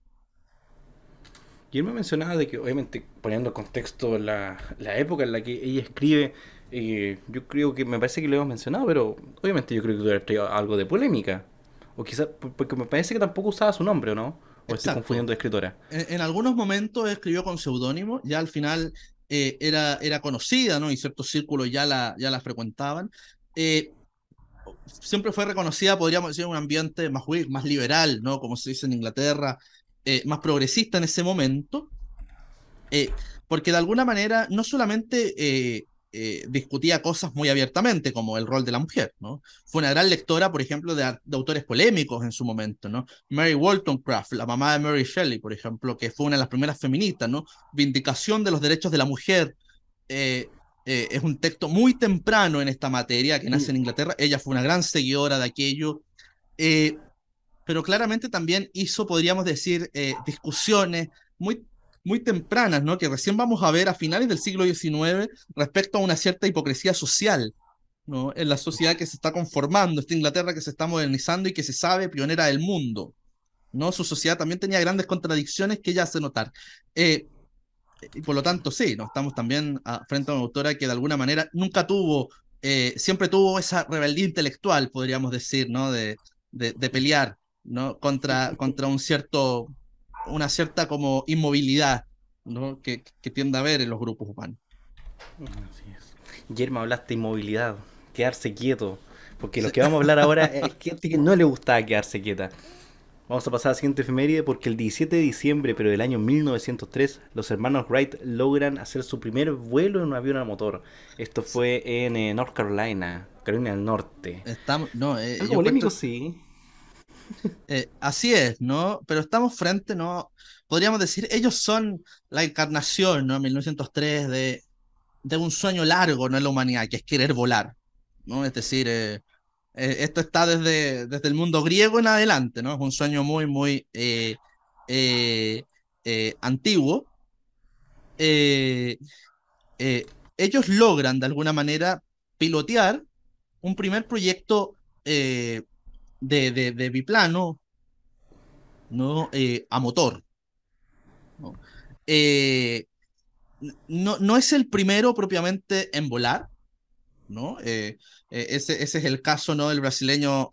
Y él me mencionaba de que, obviamente, poniendo en contexto la época en la que ella escribe, yo creo que, me parece que lo hemos mencionado, pero obviamente yo creo que hubiera traído algo de polémica. O quizás, porque me parece que tampoco usaba su nombre, ¿o no? O estoy Exacto. confundiendo de escritora. En algunos momentos escribió con seudónimo, ya al final era conocida, ¿no? Y ciertos círculos ya la frecuentaban. Eh, Siempre fue reconocida, podríamos decir, en un ambiente más, más liberal, ¿no? Como se dice en Inglaterra, más progresista en ese momento eh, porque de alguna manera no solamente discutía cosas muy abiertamente, como el rol de la mujer, ¿no? Fue una gran lectora, por ejemplo, de autores polémicos en su momento, ¿no? Mary Wollstonecraft, la mamá de Mary Shelley, por ejemplo, que fue una de las primeras feministas, ¿no? Vindicación de los derechos de la mujer. eh, es un texto muy temprano en esta materia que nace en Inglaterra. Ella fue una gran seguidora de aquello. Eh, pero claramente también hizo, podríamos decir, discusiones muy muy tempranas, ¿no? Que recién vamos a ver a finales del siglo XIX respecto a una cierta hipocresía social, ¿no? En la sociedad que se está conformando, esta Inglaterra que se está modernizando y que se sabe pionera del mundo, ¿no? Su sociedad también tenía grandes contradicciones que ella hace notar. Eh, y por lo tanto, sí, ¿no? Estamos también frente a una autora que de alguna manera nunca tuvo, siempre tuvo esa rebeldía intelectual, podríamos decir, ¿no? De pelear, ¿no? Contra una cierta como inmovilidad, ¿no? Que tiende a haber en los grupos humanos. Así es. Guillermo, hablaste de inmovilidad, quedarse quieto. Porque lo que vamos a hablar ahora es gente que no le gustaba quedarse quieta. Vamos a pasar a la siguiente efeméride porque el 17 de diciembre, pero del año 1903, los hermanos Wright logran hacer su primer vuelo en un avión a motor. Esto fue en North Carolina, Carolina del Norte. Estamos, no, Algo yo polémico, encuentro, sí. así es, ¿no? Pero estamos frente, ¿no? Podríamos decir, ellos son la encarnación, ¿no? 1903 de un sueño largo, ¿no? En la humanidad, que es querer volar, ¿no? Es decir, esto está desde el mundo griego en adelante, ¿no? Es un sueño muy, muy eh, antiguo. Eh, Ellos logran, de alguna manera, pilotear un primer proyecto de biplano, ¿no? A motor, ¿no? Eh, no es el primero propiamente en volar, ¿no? Ese es el caso, ¿no? Del brasileño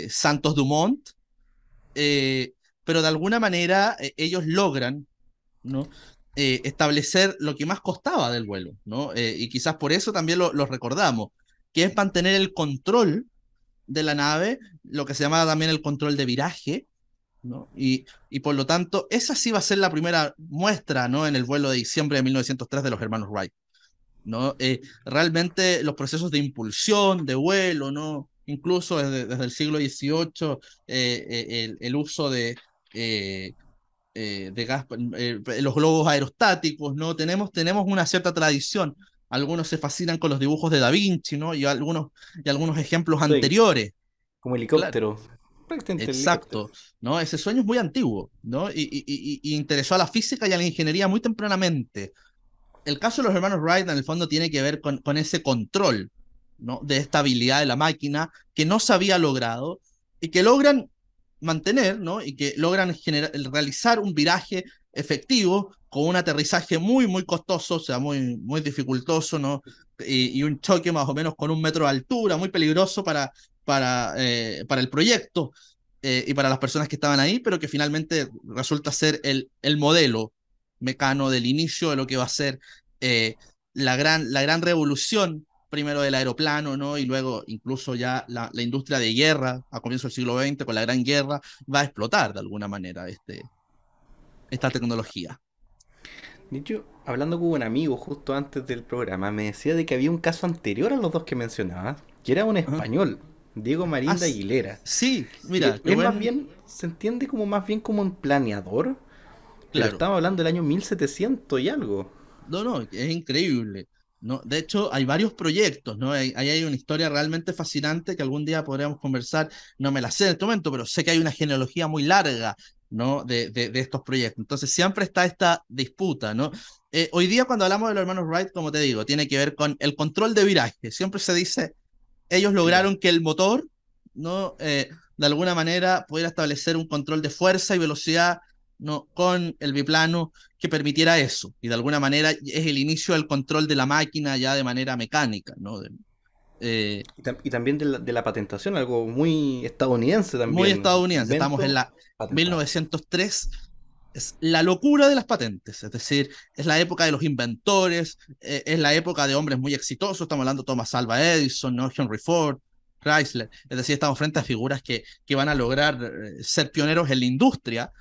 Santos Dumont, eh, pero de alguna manera ellos logran, ¿no? Establecer lo que más costaba del vuelo, ¿no? Y quizás por eso también lo recordamos, que es mantener el control de la nave, lo que se llama también el control de viraje, ¿no? Y por lo tanto, esa sí va a ser la primera muestra, ¿no? En el vuelo de diciembre de 1903 de los hermanos Wright, ¿no? Realmente los procesos de impulsión, de vuelo, ¿no? Incluso desde el siglo XVIII, el uso eh, de gas, los globos aerostáticos, ¿no? Tenemos una cierta tradición. Algunos se fascinan con los dibujos de Da Vinci, ¿no? Y algunos ejemplos Sí, anteriores. como Claro, helicóptero. Prácticamente el helicóptero. exacto, ¿no? Ese sueño es muy antiguo, ¿no? Y interesó a la física y a la ingeniería muy tempranamente. El caso de los hermanos Wright en el fondo tiene que ver con ese control, ¿no? De estabilidad de la máquina que no se había logrado y que logran mantener, ¿no? Y que logran realizar un viraje efectivo con un aterrizaje muy, muy costoso, o sea, muy, muy dificultoso, ¿no? Y un choque más o menos con 1 metro de altura, muy peligroso para el proyecto y para las personas que estaban ahí, pero que finalmente resulta ser el modelo mecano del inicio de lo que va a ser eh, la gran revolución, primero del aeroplano, ¿no? Y luego incluso ya la industria de guerra a comienzos del siglo XX, con la Gran Guerra, va a explotar de alguna manera esta tecnología. De hecho, hablando con un amigo justo antes del programa, me decía de que había un caso anterior a los dos que mencionabas, que era un Ajá. español, Diego Ah, Marín de s- Aguilera, sí, que mira, qué es más buen, bien, se entiende como más bien como un planeador, pero claro. estamos hablando del año 1700 y algo. No, no, es increíble, ¿no? De hecho, hay varios proyectos, ¿no? Ahí hay una historia realmente fascinante que algún día podríamos conversar. No me la sé en este momento, pero sé que hay una genealogía muy larga, ¿no? De estos proyectos. Entonces, siempre está esta disputa, ¿no? Hoy día, cuando hablamos de los hermanos Wright, como te digo, tiene que ver con el control de viraje. Siempre se dice, ellos Claro. lograron que el motor, ¿no? De alguna manera pudiera establecer un control de fuerza y velocidad, ¿no? Con el biplano que permitiera eso. Y de alguna manera es el inicio del control de la máquina ya de manera mecánica, ¿no? Eh, Y también de la patentación, algo muy estadounidense Muy también. estadounidense. Estamos en Invento, la patentado. 1903. Es la locura de las patentes, es decir, es la época de los inventores, es la época de hombres muy exitosos, estamos hablando de Thomas Alva Edison, ¿no? Henry Ford, Chrysler, es decir, estamos frente a figuras que van a lograr ser pioneros en la industria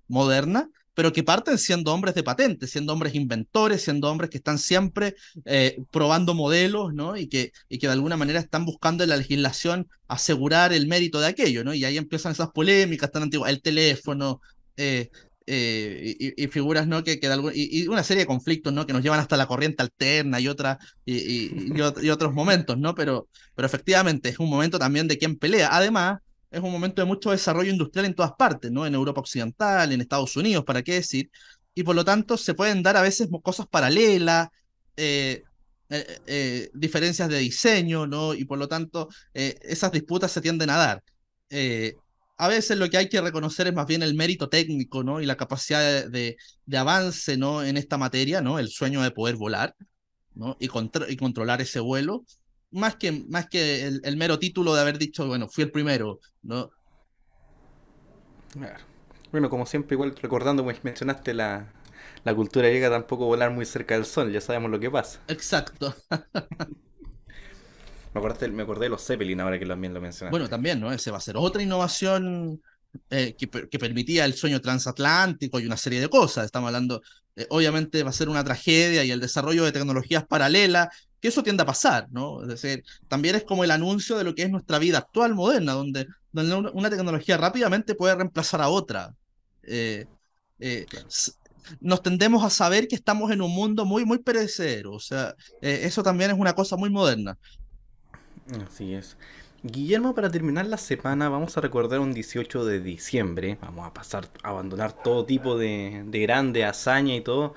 moderna, pero que parten siendo hombres de patentes, siendo hombres inventores, siendo hombres que están siempre probando modelos, ¿no? Y que de alguna manera están buscando en la legislación asegurar el mérito de aquello, ¿no? Y ahí empiezan esas polémicas tan antiguas, el teléfono, eh, y figuras, ¿no? Y una serie de conflictos, ¿no? Que nos llevan hasta la corriente alterna y otros momentos, ¿no? Pero efectivamente es un momento también de quien pelea. Además, es un momento de mucho desarrollo industrial en todas partes, ¿no? En Europa Occidental, en Estados Unidos, ¿para qué decir? y por lo tanto se pueden dar a veces cosas paralelas, eh, diferencias de diseño, ¿no? Y por lo tanto esas disputas se tienden a dar. Eh, a veces lo que hay que reconocer es más bien el mérito técnico, ¿no? Y la capacidad de avance, ¿no? En esta materia, ¿no? El sueño de poder volar, ¿no? Y controlar ese vuelo, más que el mero título de haber dicho, bueno, fui el primero, ¿no? Claro. Bueno, como siempre, igual recordando, pues mencionaste la cultura griega, tampoco volar muy cerca del sol, ya sabemos lo que pasa. Exacto. Me acordé de los Zeppelin ahora que también lo Bueno, mencionaste. también, ¿no? Ese va a ser otra innovación que permitía el sueño transatlántico y una serie de cosas. Estamos hablando, obviamente va a ser una tragedia y el desarrollo de tecnologías paralelas, que eso tiende a pasar, ¿no? Es decir, también es como el anuncio de lo que es nuestra vida actual moderna, donde una tecnología rápidamente puede reemplazar a otra. Eh, eh, Claro. s- Nos tendemos a saber que estamos en un mundo muy, muy perecedero. O sea, eso también es una cosa muy moderna. Así es. Guillermo, para terminar la semana, vamos a recordar un 18 de diciembre. Vamos a pasar a abandonar todo tipo de grande hazaña y todo,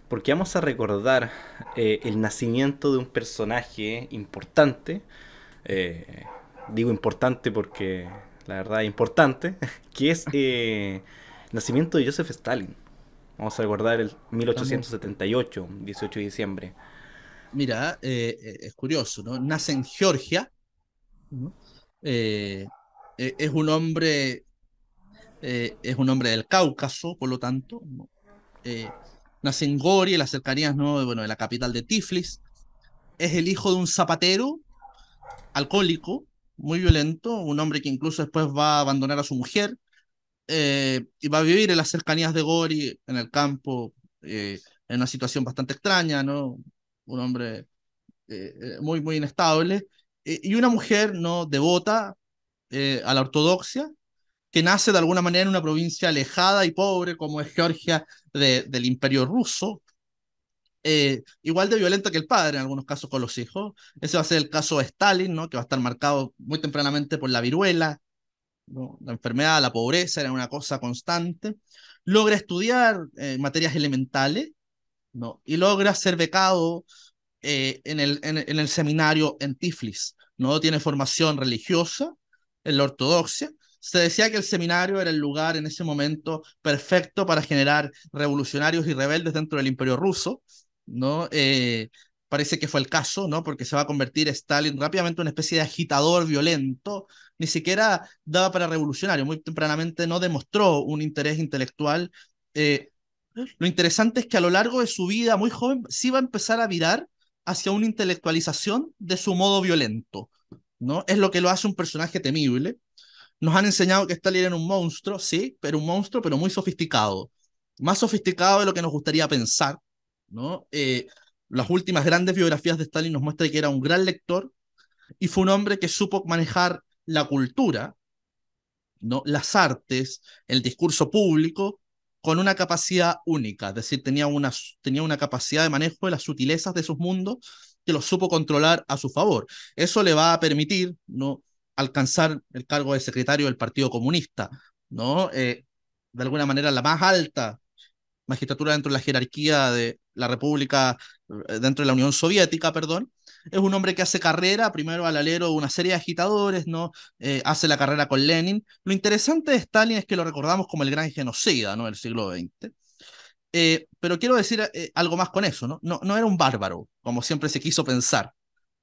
porque vamos a recordar el nacimiento de un personaje importante. eh, Digo importante porque la verdad es importante, que es el nacimiento de Joseph Stalin. Vamos a recordar el Estamos 1878, 18 de diciembre. Mira, es curioso, ¿no? Nace en Georgia, ¿no? Eh, es un hombre, es un hombre del Cáucaso, por lo tanto, ¿no? Eh, Nace en Gori, en las cercanías, ¿no? Bueno, de la capital de Tiflis. Es el hijo de un zapatero alcohólico, muy violento, un hombre que incluso después va a abandonar a su mujer y va a vivir en las cercanías de Gori, en el campo, en una situación bastante extraña, ¿no? Un hombre muy, muy inestable, y una mujer no devota a la ortodoxia, que nace de alguna manera en una provincia alejada y pobre como es Georgia del Imperio Ruso, igual de violenta que el padre en algunos casos con los hijos. Ese va a ser el caso de Stalin, ¿no? Que va a estar marcado muy tempranamente por la viruela, ¿no? La enfermedad, la pobreza era una cosa constante. Logra estudiar materias elementales, ¿no? Y logra ser becado en el seminario en Tiflis, ¿no? Tiene formación religiosa en la ortodoxia. Se decía que el seminario era el lugar en ese momento perfecto para generar revolucionarios y rebeldes dentro del imperio ruso, ¿no? Parece que fue el caso, ¿no? Porque se va a convertir Stalin rápidamente en una especie de agitador violento, ni siquiera daba para revolucionario, muy tempranamente no demostró un interés intelectual. Eh, lo interesante es que a lo largo de su vida, muy joven, sí va a empezar a virar hacia una intelectualización de su modo violento, ¿no? Es lo que lo hace un personaje temible. Nos han enseñado que Stalin era un monstruo, sí, pero un monstruo, pero muy sofisticado. Más sofisticado de lo que nos gustaría pensar, ¿no? Las últimas grandes biografías de Stalin nos muestran que era un gran lector y fue un hombre que supo manejar la cultura, ¿no? Las artes, el discurso público, con una capacidad única, es decir, tenía una capacidad de manejo de las sutilezas de sus mundos que los supo controlar a su favor. Eso le va a permitir, ¿no? Alcanzar el cargo de secretario del Partido Comunista, ¿no? De alguna manera la más alta magistratura dentro de la jerarquía de la República, dentro de la Unión Soviética, perdón. Es un hombre que hace carrera, primero al alero de una serie de agitadores, ¿no? Hace la carrera con Lenin. Lo interesante de Stalin es que lo recordamos como el gran genocida, ¿no? Del siglo XX. Pero quiero decir algo más con eso, ¿no? No era un bárbaro, como siempre se quiso pensar,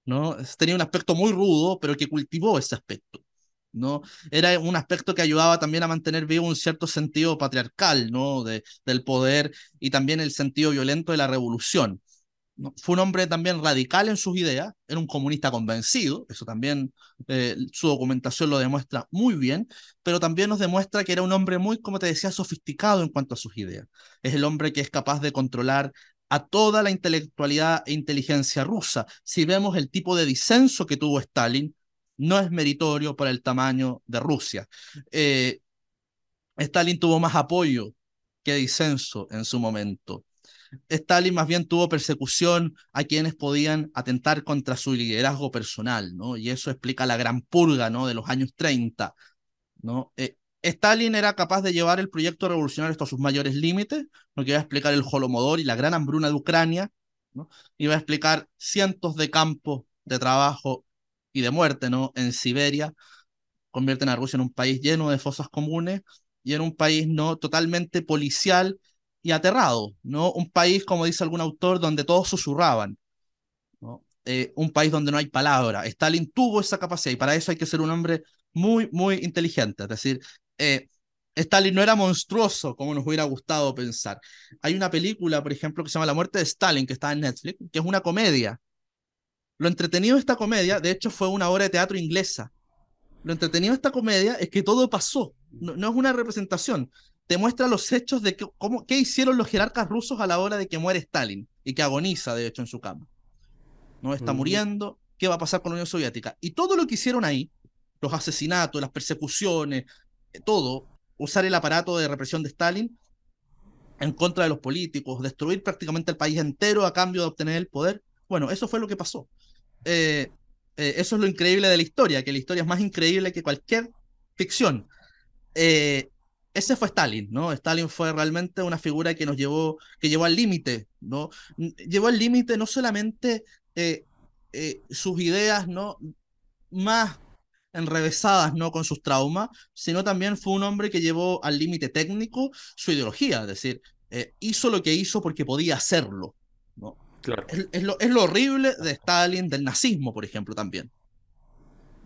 ¿no? Tenía un aspecto muy rudo, pero que cultivó ese aspecto, ¿no? Era un aspecto que ayudaba también a mantener vivo un cierto sentido patriarcal, ¿no? Del poder y también el sentido violento de la revolución, ¿no? Fue un hombre también radical en sus ideas, era un comunista convencido, eso también su documentación lo demuestra muy bien, pero también nos demuestra que era un hombre muy, como te decía, sofisticado en cuanto a sus ideas. Es el hombre que es capaz de controlar a toda la intelectualidad e inteligencia rusa. Si vemos el tipo de disenso que tuvo Stalin, no es meritorio para el tamaño de Rusia. Eh, Stalin tuvo más apoyo que disenso en su momento. Stalin más bien tuvo persecución a quienes podían atentar contra su liderazgo personal, ¿no? Y eso explica la gran purga, ¿no? De los años 30, ¿no? Stalin era capaz de llevar el proyecto revolucionario hasta sus mayores límites, lo que iba a explicar el Holodomor y la gran hambruna de Ucrania, ¿no? Iba a explicar cientos de campos de trabajo y de muerte, ¿no? En Siberia, convierten a Rusia en un país lleno de fosas comunes y en un país no totalmente policial y aterrado, ¿no? Un país, como dice algún autor, donde todos susurraban, ¿no? Un país donde no hay palabra. Stalin tuvo esa capacidad y para eso hay que ser un hombre muy, muy inteligente. Es decir, eh, Stalin no era monstruoso como nos hubiera gustado pensar. Hay una película, por ejemplo, que se llama La muerte de Stalin, que está en Netflix, que es una comedia. Lo entretenido de esta comedia, de hecho, fue una obra de teatro inglesa. Lo entretenido de esta comedia es que todo pasó, no es una representación. Te muestra los hechos de qué hicieron los jerarcas rusos a la hora de que muere Stalin y que agoniza, de hecho, en su cama. No está Mm, muriendo, ¿qué va a pasar con la Unión Soviética? Y todo lo que hicieron ahí, los asesinatos, las persecuciones, todo, usar el aparato de represión de Stalin en contra de los políticos, destruir prácticamente el país entero a cambio de obtener el poder, bueno, eso fue lo que pasó. Eh, Eso es lo increíble de la historia, que la historia es más increíble que cualquier ficción. Eh, Ese fue Stalin, ¿no? Stalin fue realmente una figura que que llevó al límite, ¿no? Llevó al límite no solamente eh, sus ideas, ¿no? Más enrevesadas, ¿no? Con sus traumas, sino también fue un hombre que llevó al límite técnico su ideología, es decir, hizo lo que hizo porque podía hacerlo, ¿no? claro. Es lo horrible de Stalin, del nazismo, por ejemplo, también,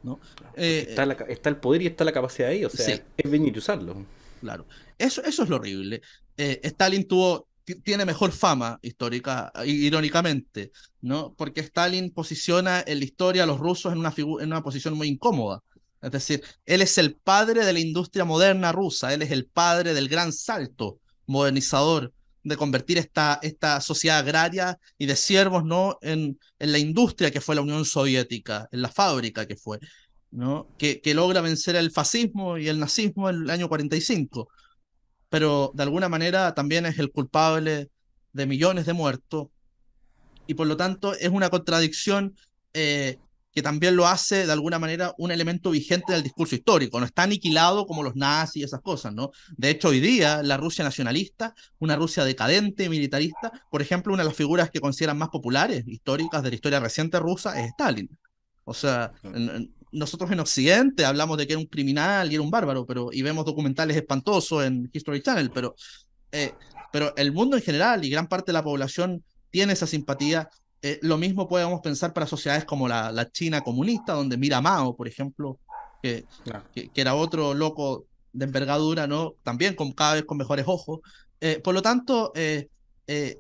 ¿no? Porque Eh, está el poder y está la capacidad ahí, o sea, sí, es venir y usarlo. claro. Eso es lo horrible. Stalin tiene mejor fama histórica, irónicamente, ¿no? Porque Stalin posiciona en la historia a los rusos en en una posición muy incómoda. Es decir, él es el padre de la industria moderna rusa, él es el padre del gran salto modernizador de convertir esta sociedad agraria y de siervos, ¿no? En la industria que fue la Unión Soviética, en la fábrica que fue, ¿no? Que logra vencer el fascismo y el nazismo en el año 45, pero de alguna manera también es el culpable de millones de muertos y por lo tanto es una contradicción que también lo hace de alguna manera un elemento vigente del discurso histórico, no está aniquilado como los nazis y esas cosas, ¿no? De hecho, hoy día la Rusia nacionalista, una Rusia decadente, militarista, por ejemplo, una de las figuras que consideran más populares, históricas de la historia reciente rusa, es Stalin. O sea, nosotros en Occidente hablamos de que era un criminal y era un bárbaro, y vemos documentales espantosos en History Channel, eh, pero el mundo en general y gran parte de la población tiene esa simpatía. Lo mismo podemos pensar para sociedades como la China comunista, donde mira Mao, por ejemplo, que, Claro. que era otro loco de envergadura, ¿no? También cada vez con mejores ojos. Por lo tanto,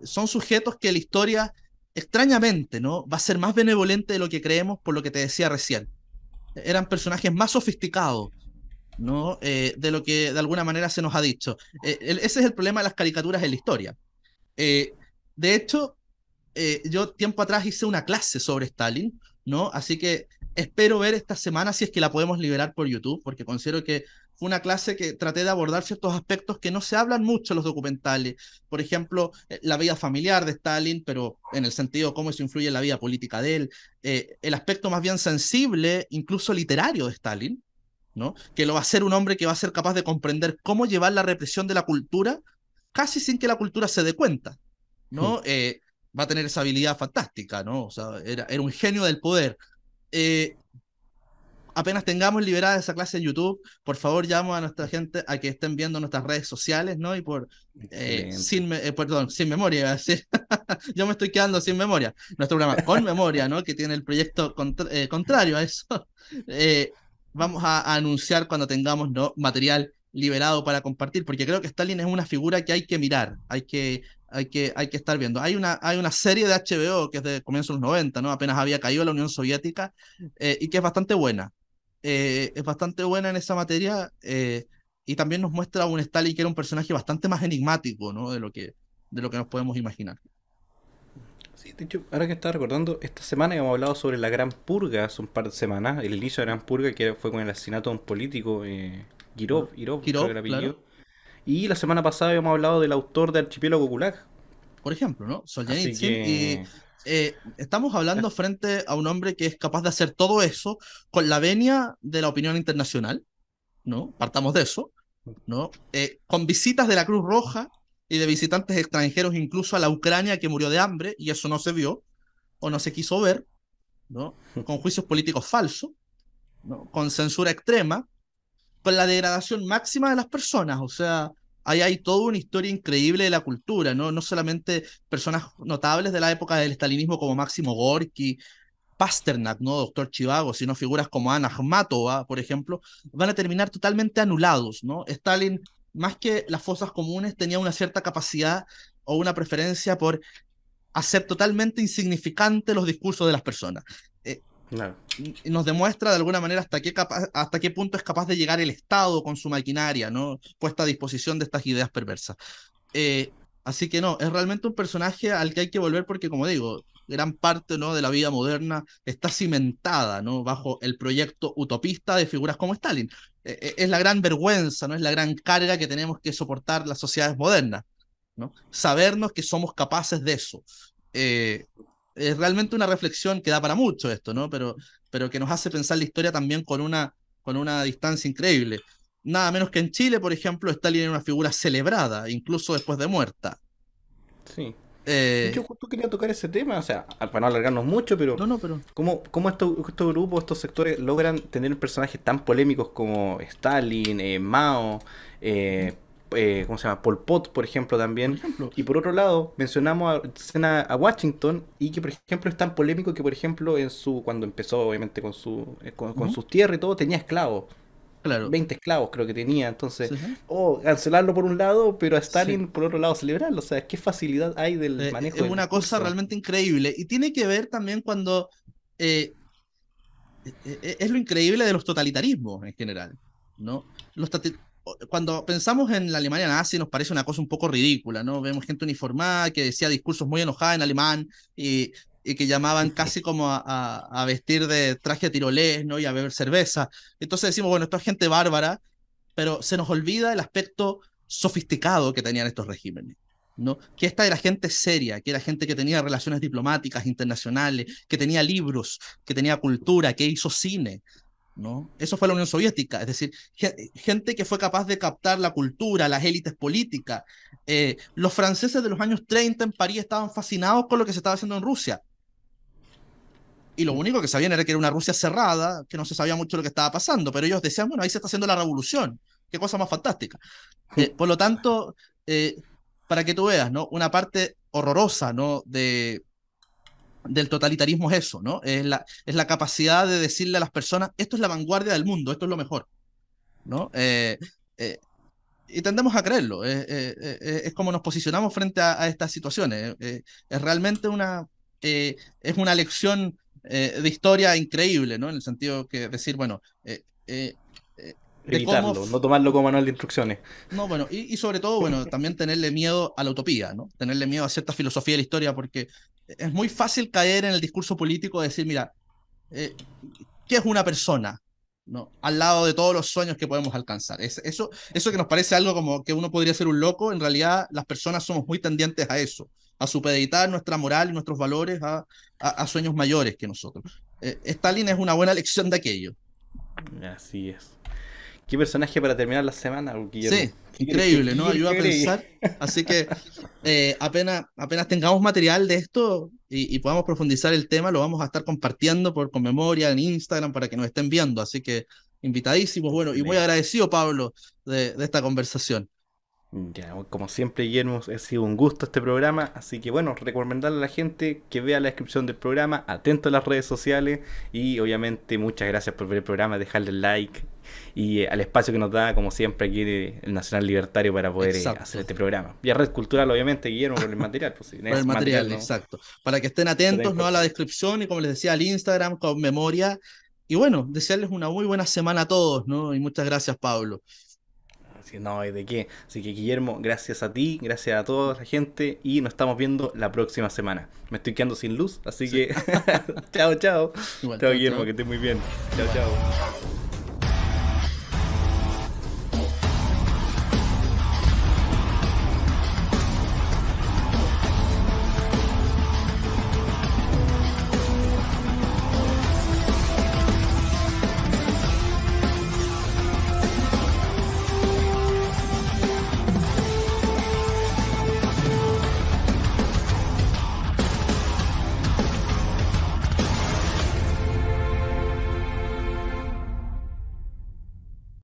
son sujetos que la historia, extrañamente, ¿no? Va a ser más benevolente de lo que creemos, por lo que te decía recién. Eran personajes más sofisticados, ¿no? De lo que de alguna manera se nos ha dicho. Ese es el problema de las caricaturas en la historia. Eh, de hecho, yo tiempo atrás hice una clase sobre Stalin, ¿no? Así que espero ver esta semana si es que la podemos liberar por YouTube, porque considero que fue una clase que traté de abordar ciertos aspectos que no se hablan mucho en los documentales. Por ejemplo, la vida familiar de Stalin, pero en el sentido de cómo eso influye en la vida política de él. El aspecto más bien sensible, incluso literario de Stalin, ¿no? Que lo va a ser un hombre que va a ser capaz de comprender cómo llevar la represión de la cultura casi sin que la cultura se dé cuenta, Hmm. ¿no? Va a tener esa habilidad fantástica, ¿no? O sea, era un genio del poder. Eh, Apenas tengamos liberada esa clase en YouTube, por favor llamo a nuestra gente a que estén viendo nuestras redes sociales, ¿no? Y Excelente. perdón, sin memoria, iba a decir. Yo me estoy quedando sin memoria. Nuestro programa con memoria, ¿no? Que tiene el proyecto contrario a eso. Eh, Vamos a anunciar cuando tengamos, ¿no? Material liberado para compartir, porque creo que Stalin es una figura que hay que mirar, hay que estar viendo. Hay una serie de HBO que es de comienzos de los 90, ¿no? Apenas había caído la Unión Soviética, y que es bastante buena. Es bastante buena en esa materia, y también nos muestra a un Stalin que era un personaje bastante más enigmático, ¿no? De lo que nos podemos imaginar. Sí, de hecho, ahora que estaba recordando, esta semana hemos hablado sobre la Gran Purga, hace un par de semanas, el inicio de la Gran Purga, que fue con el asesinato de un político, ¿No? Girov, creo que Kirov, era el claro, apellido. Y la semana pasada habíamos hablado del autor de Archipiélago Gulag. por ejemplo, ¿no? Así Solzhenitsyn, y que, estamos hablando frente a un hombre que es capaz de hacer todo eso con la venia de la opinión internacional, ¿no? Partamos de eso. ¿no? Con visitas de la Cruz Roja y de visitantes extranjeros incluso a la Ucrania que murió de hambre, y eso no se vio o no se quiso ver, ¿no? Con juicios políticos falsos, ¿no? Con censura extrema, con la degradación máxima de las personas, o sea, ahí hay toda una historia increíble de la cultura, ¿no? No solamente personas notables de la época del estalinismo como Máximo Gorki, Pasternak, ¿no? Doctor Chivago, sino figuras como Ana Akhmatova, por ejemplo, van a terminar totalmente anulados, ¿no? Stalin, más que las fosas comunes, tenía una cierta capacidad o una preferencia por hacer totalmente insignificante los discursos de las personas. Eh, Claro. Nos demuestra de alguna manera hasta qué punto es capaz de llegar el Estado con su maquinaria, ¿no? Puesta a disposición de estas ideas perversas. Eh, Así que no, es realmente un personaje al que hay que volver porque, como digo, gran parte, ¿no?, de la vida moderna está cimentada, ¿no?, bajo el proyecto utopista de figuras como Stalin. Es la gran vergüenza, ¿no? Es la gran carga que tenemos que soportar las sociedades modernas, ¿no? Sabernos que somos capaces de eso. Eh, es realmente una reflexión que da para mucho esto, ¿no? Pero que nos hace pensar la historia también con una distancia increíble. Nada menos que en Chile, por ejemplo, Stalin era una figura celebrada, incluso después de muerta. Sí. De Eh, hecho, justo quería tocar ese tema, o sea, para no alargarnos mucho, pero no, no, pero ¿cómo estos grupos, estos sectores logran tener personajes tan polémicos como Stalin, Mao, ujú, eh, ¿cómo se llama? Pol Pot, por ejemplo, por también? ejemplo, Y por otro lado, mencionamos a Washington y que, por ejemplo, es tan polémico que, por ejemplo, cuando empezó, obviamente, con ujú, sus tierras y todo, tenía esclavos. claro, 20 esclavos creo que tenía, entonces, sí, sí, cancelarlo por un lado, pero a sí. Stalin por otro lado celebrarlo, o sea, qué facilidad hay del manejo Es del una cosa discurso. realmente increíble y tiene que ver también cuando eh, es lo increíble de los totalitarismos en general, ¿no? Cuando pensamos en la Alemania nazi nos parece una cosa un poco ridícula, ¿no? Vemos gente uniformada que decía discursos muy enojados en alemán y que llamaban casi como a vestir de traje tirolés, ¿no? Y a beber cerveza. Entonces decimos, bueno, esto es gente bárbara, pero se nos olvida el aspecto sofisticado que tenían estos regímenes, ¿no? Que esta era gente seria, que era gente que tenía relaciones diplomáticas internacionales, que tenía libros, que tenía cultura, que hizo cine, ¿no? Eso fue la Unión Soviética, es decir, gente que fue capaz de captar la cultura, las élites políticas. Los franceses de los años 30 en París estaban fascinados con lo que se estaba haciendo en Rusia. Y lo único que sabían era que era una Rusia cerrada, que no se sabía mucho lo que estaba pasando, pero ellos decían, bueno, ahí se está haciendo la revolución. Qué cosa más fantástica. Por lo tanto, eh, para que tú veas, ¿no? Una parte horrorosa, ¿no? Del totalitarismo es eso, ¿no? Es la capacidad de decirle a las personas, esto es la vanguardia del mundo, esto es lo mejor, ¿no? Eh, y tendemos a creerlo. Es como nos posicionamos frente a estas situaciones. Es realmente es una lección de historia increíble, ¿no? En el sentido que decir, bueno, de cómo Evitarlo, no tomarlo como manual de instrucciones. no, bueno, y sobre todo, bueno, también tenerle miedo a la utopía, ¿no? Tenerle miedo a cierta filosofía de la historia, porque es muy fácil caer en el discurso político de decir, mira, eh, ¿qué es una persona? ¿No? Al lado de todos los sueños que podemos alcanzar. Eso que nos parece algo como que uno podría ser un loco, en realidad las personas somos muy tendientes a eso, a supeditar nuestra moral y nuestros valores a sueños mayores que nosotros. Stalin es una buena lección de aquello. Así es. ¿Qué personaje para terminar la semana, Guillermo? Sí, increíble, ¿Qué ¿no? quieres Ayuda que a agregue? pensar. Así que apenas tengamos material de esto y podamos profundizar el tema, lo vamos a estar compartiendo por con memoria en Instagram para que nos estén viendo. Así que invitadísimos, bueno, y muy Excelente. agradecido, Pablo, de esta conversación. Ya, como siempre, Guillermo, ha sido un gusto este programa, así que bueno, recomendarle a la gente que vea la descripción del programa, atento a las redes sociales y obviamente muchas gracias por ver el programa, dejarle el like y al espacio que nos da, como siempre, aquí el Nacional Libertario para poder hacer Exacto. este programa. Y a Red Cultural, obviamente, Guillermo, por el material, pues si Por el es material, material, ¿no? exacto. Para que estén Eso es atentos, ¿no?, a la importante. descripción y como les decía, al Instagram con memoria. Y bueno, desearles una muy buena semana a todos, ¿no? Y muchas gracias, Pablo. Así que no hay de qué. Así que Guillermo, gracias a ti, gracias a toda la gente y nos estamos viendo la próxima semana. Me estoy quedando sin luz, así Sí. que chao, chao. Igual, Chao chao, Guillermo, chao. que estés muy bien. Chao, Igual. chao.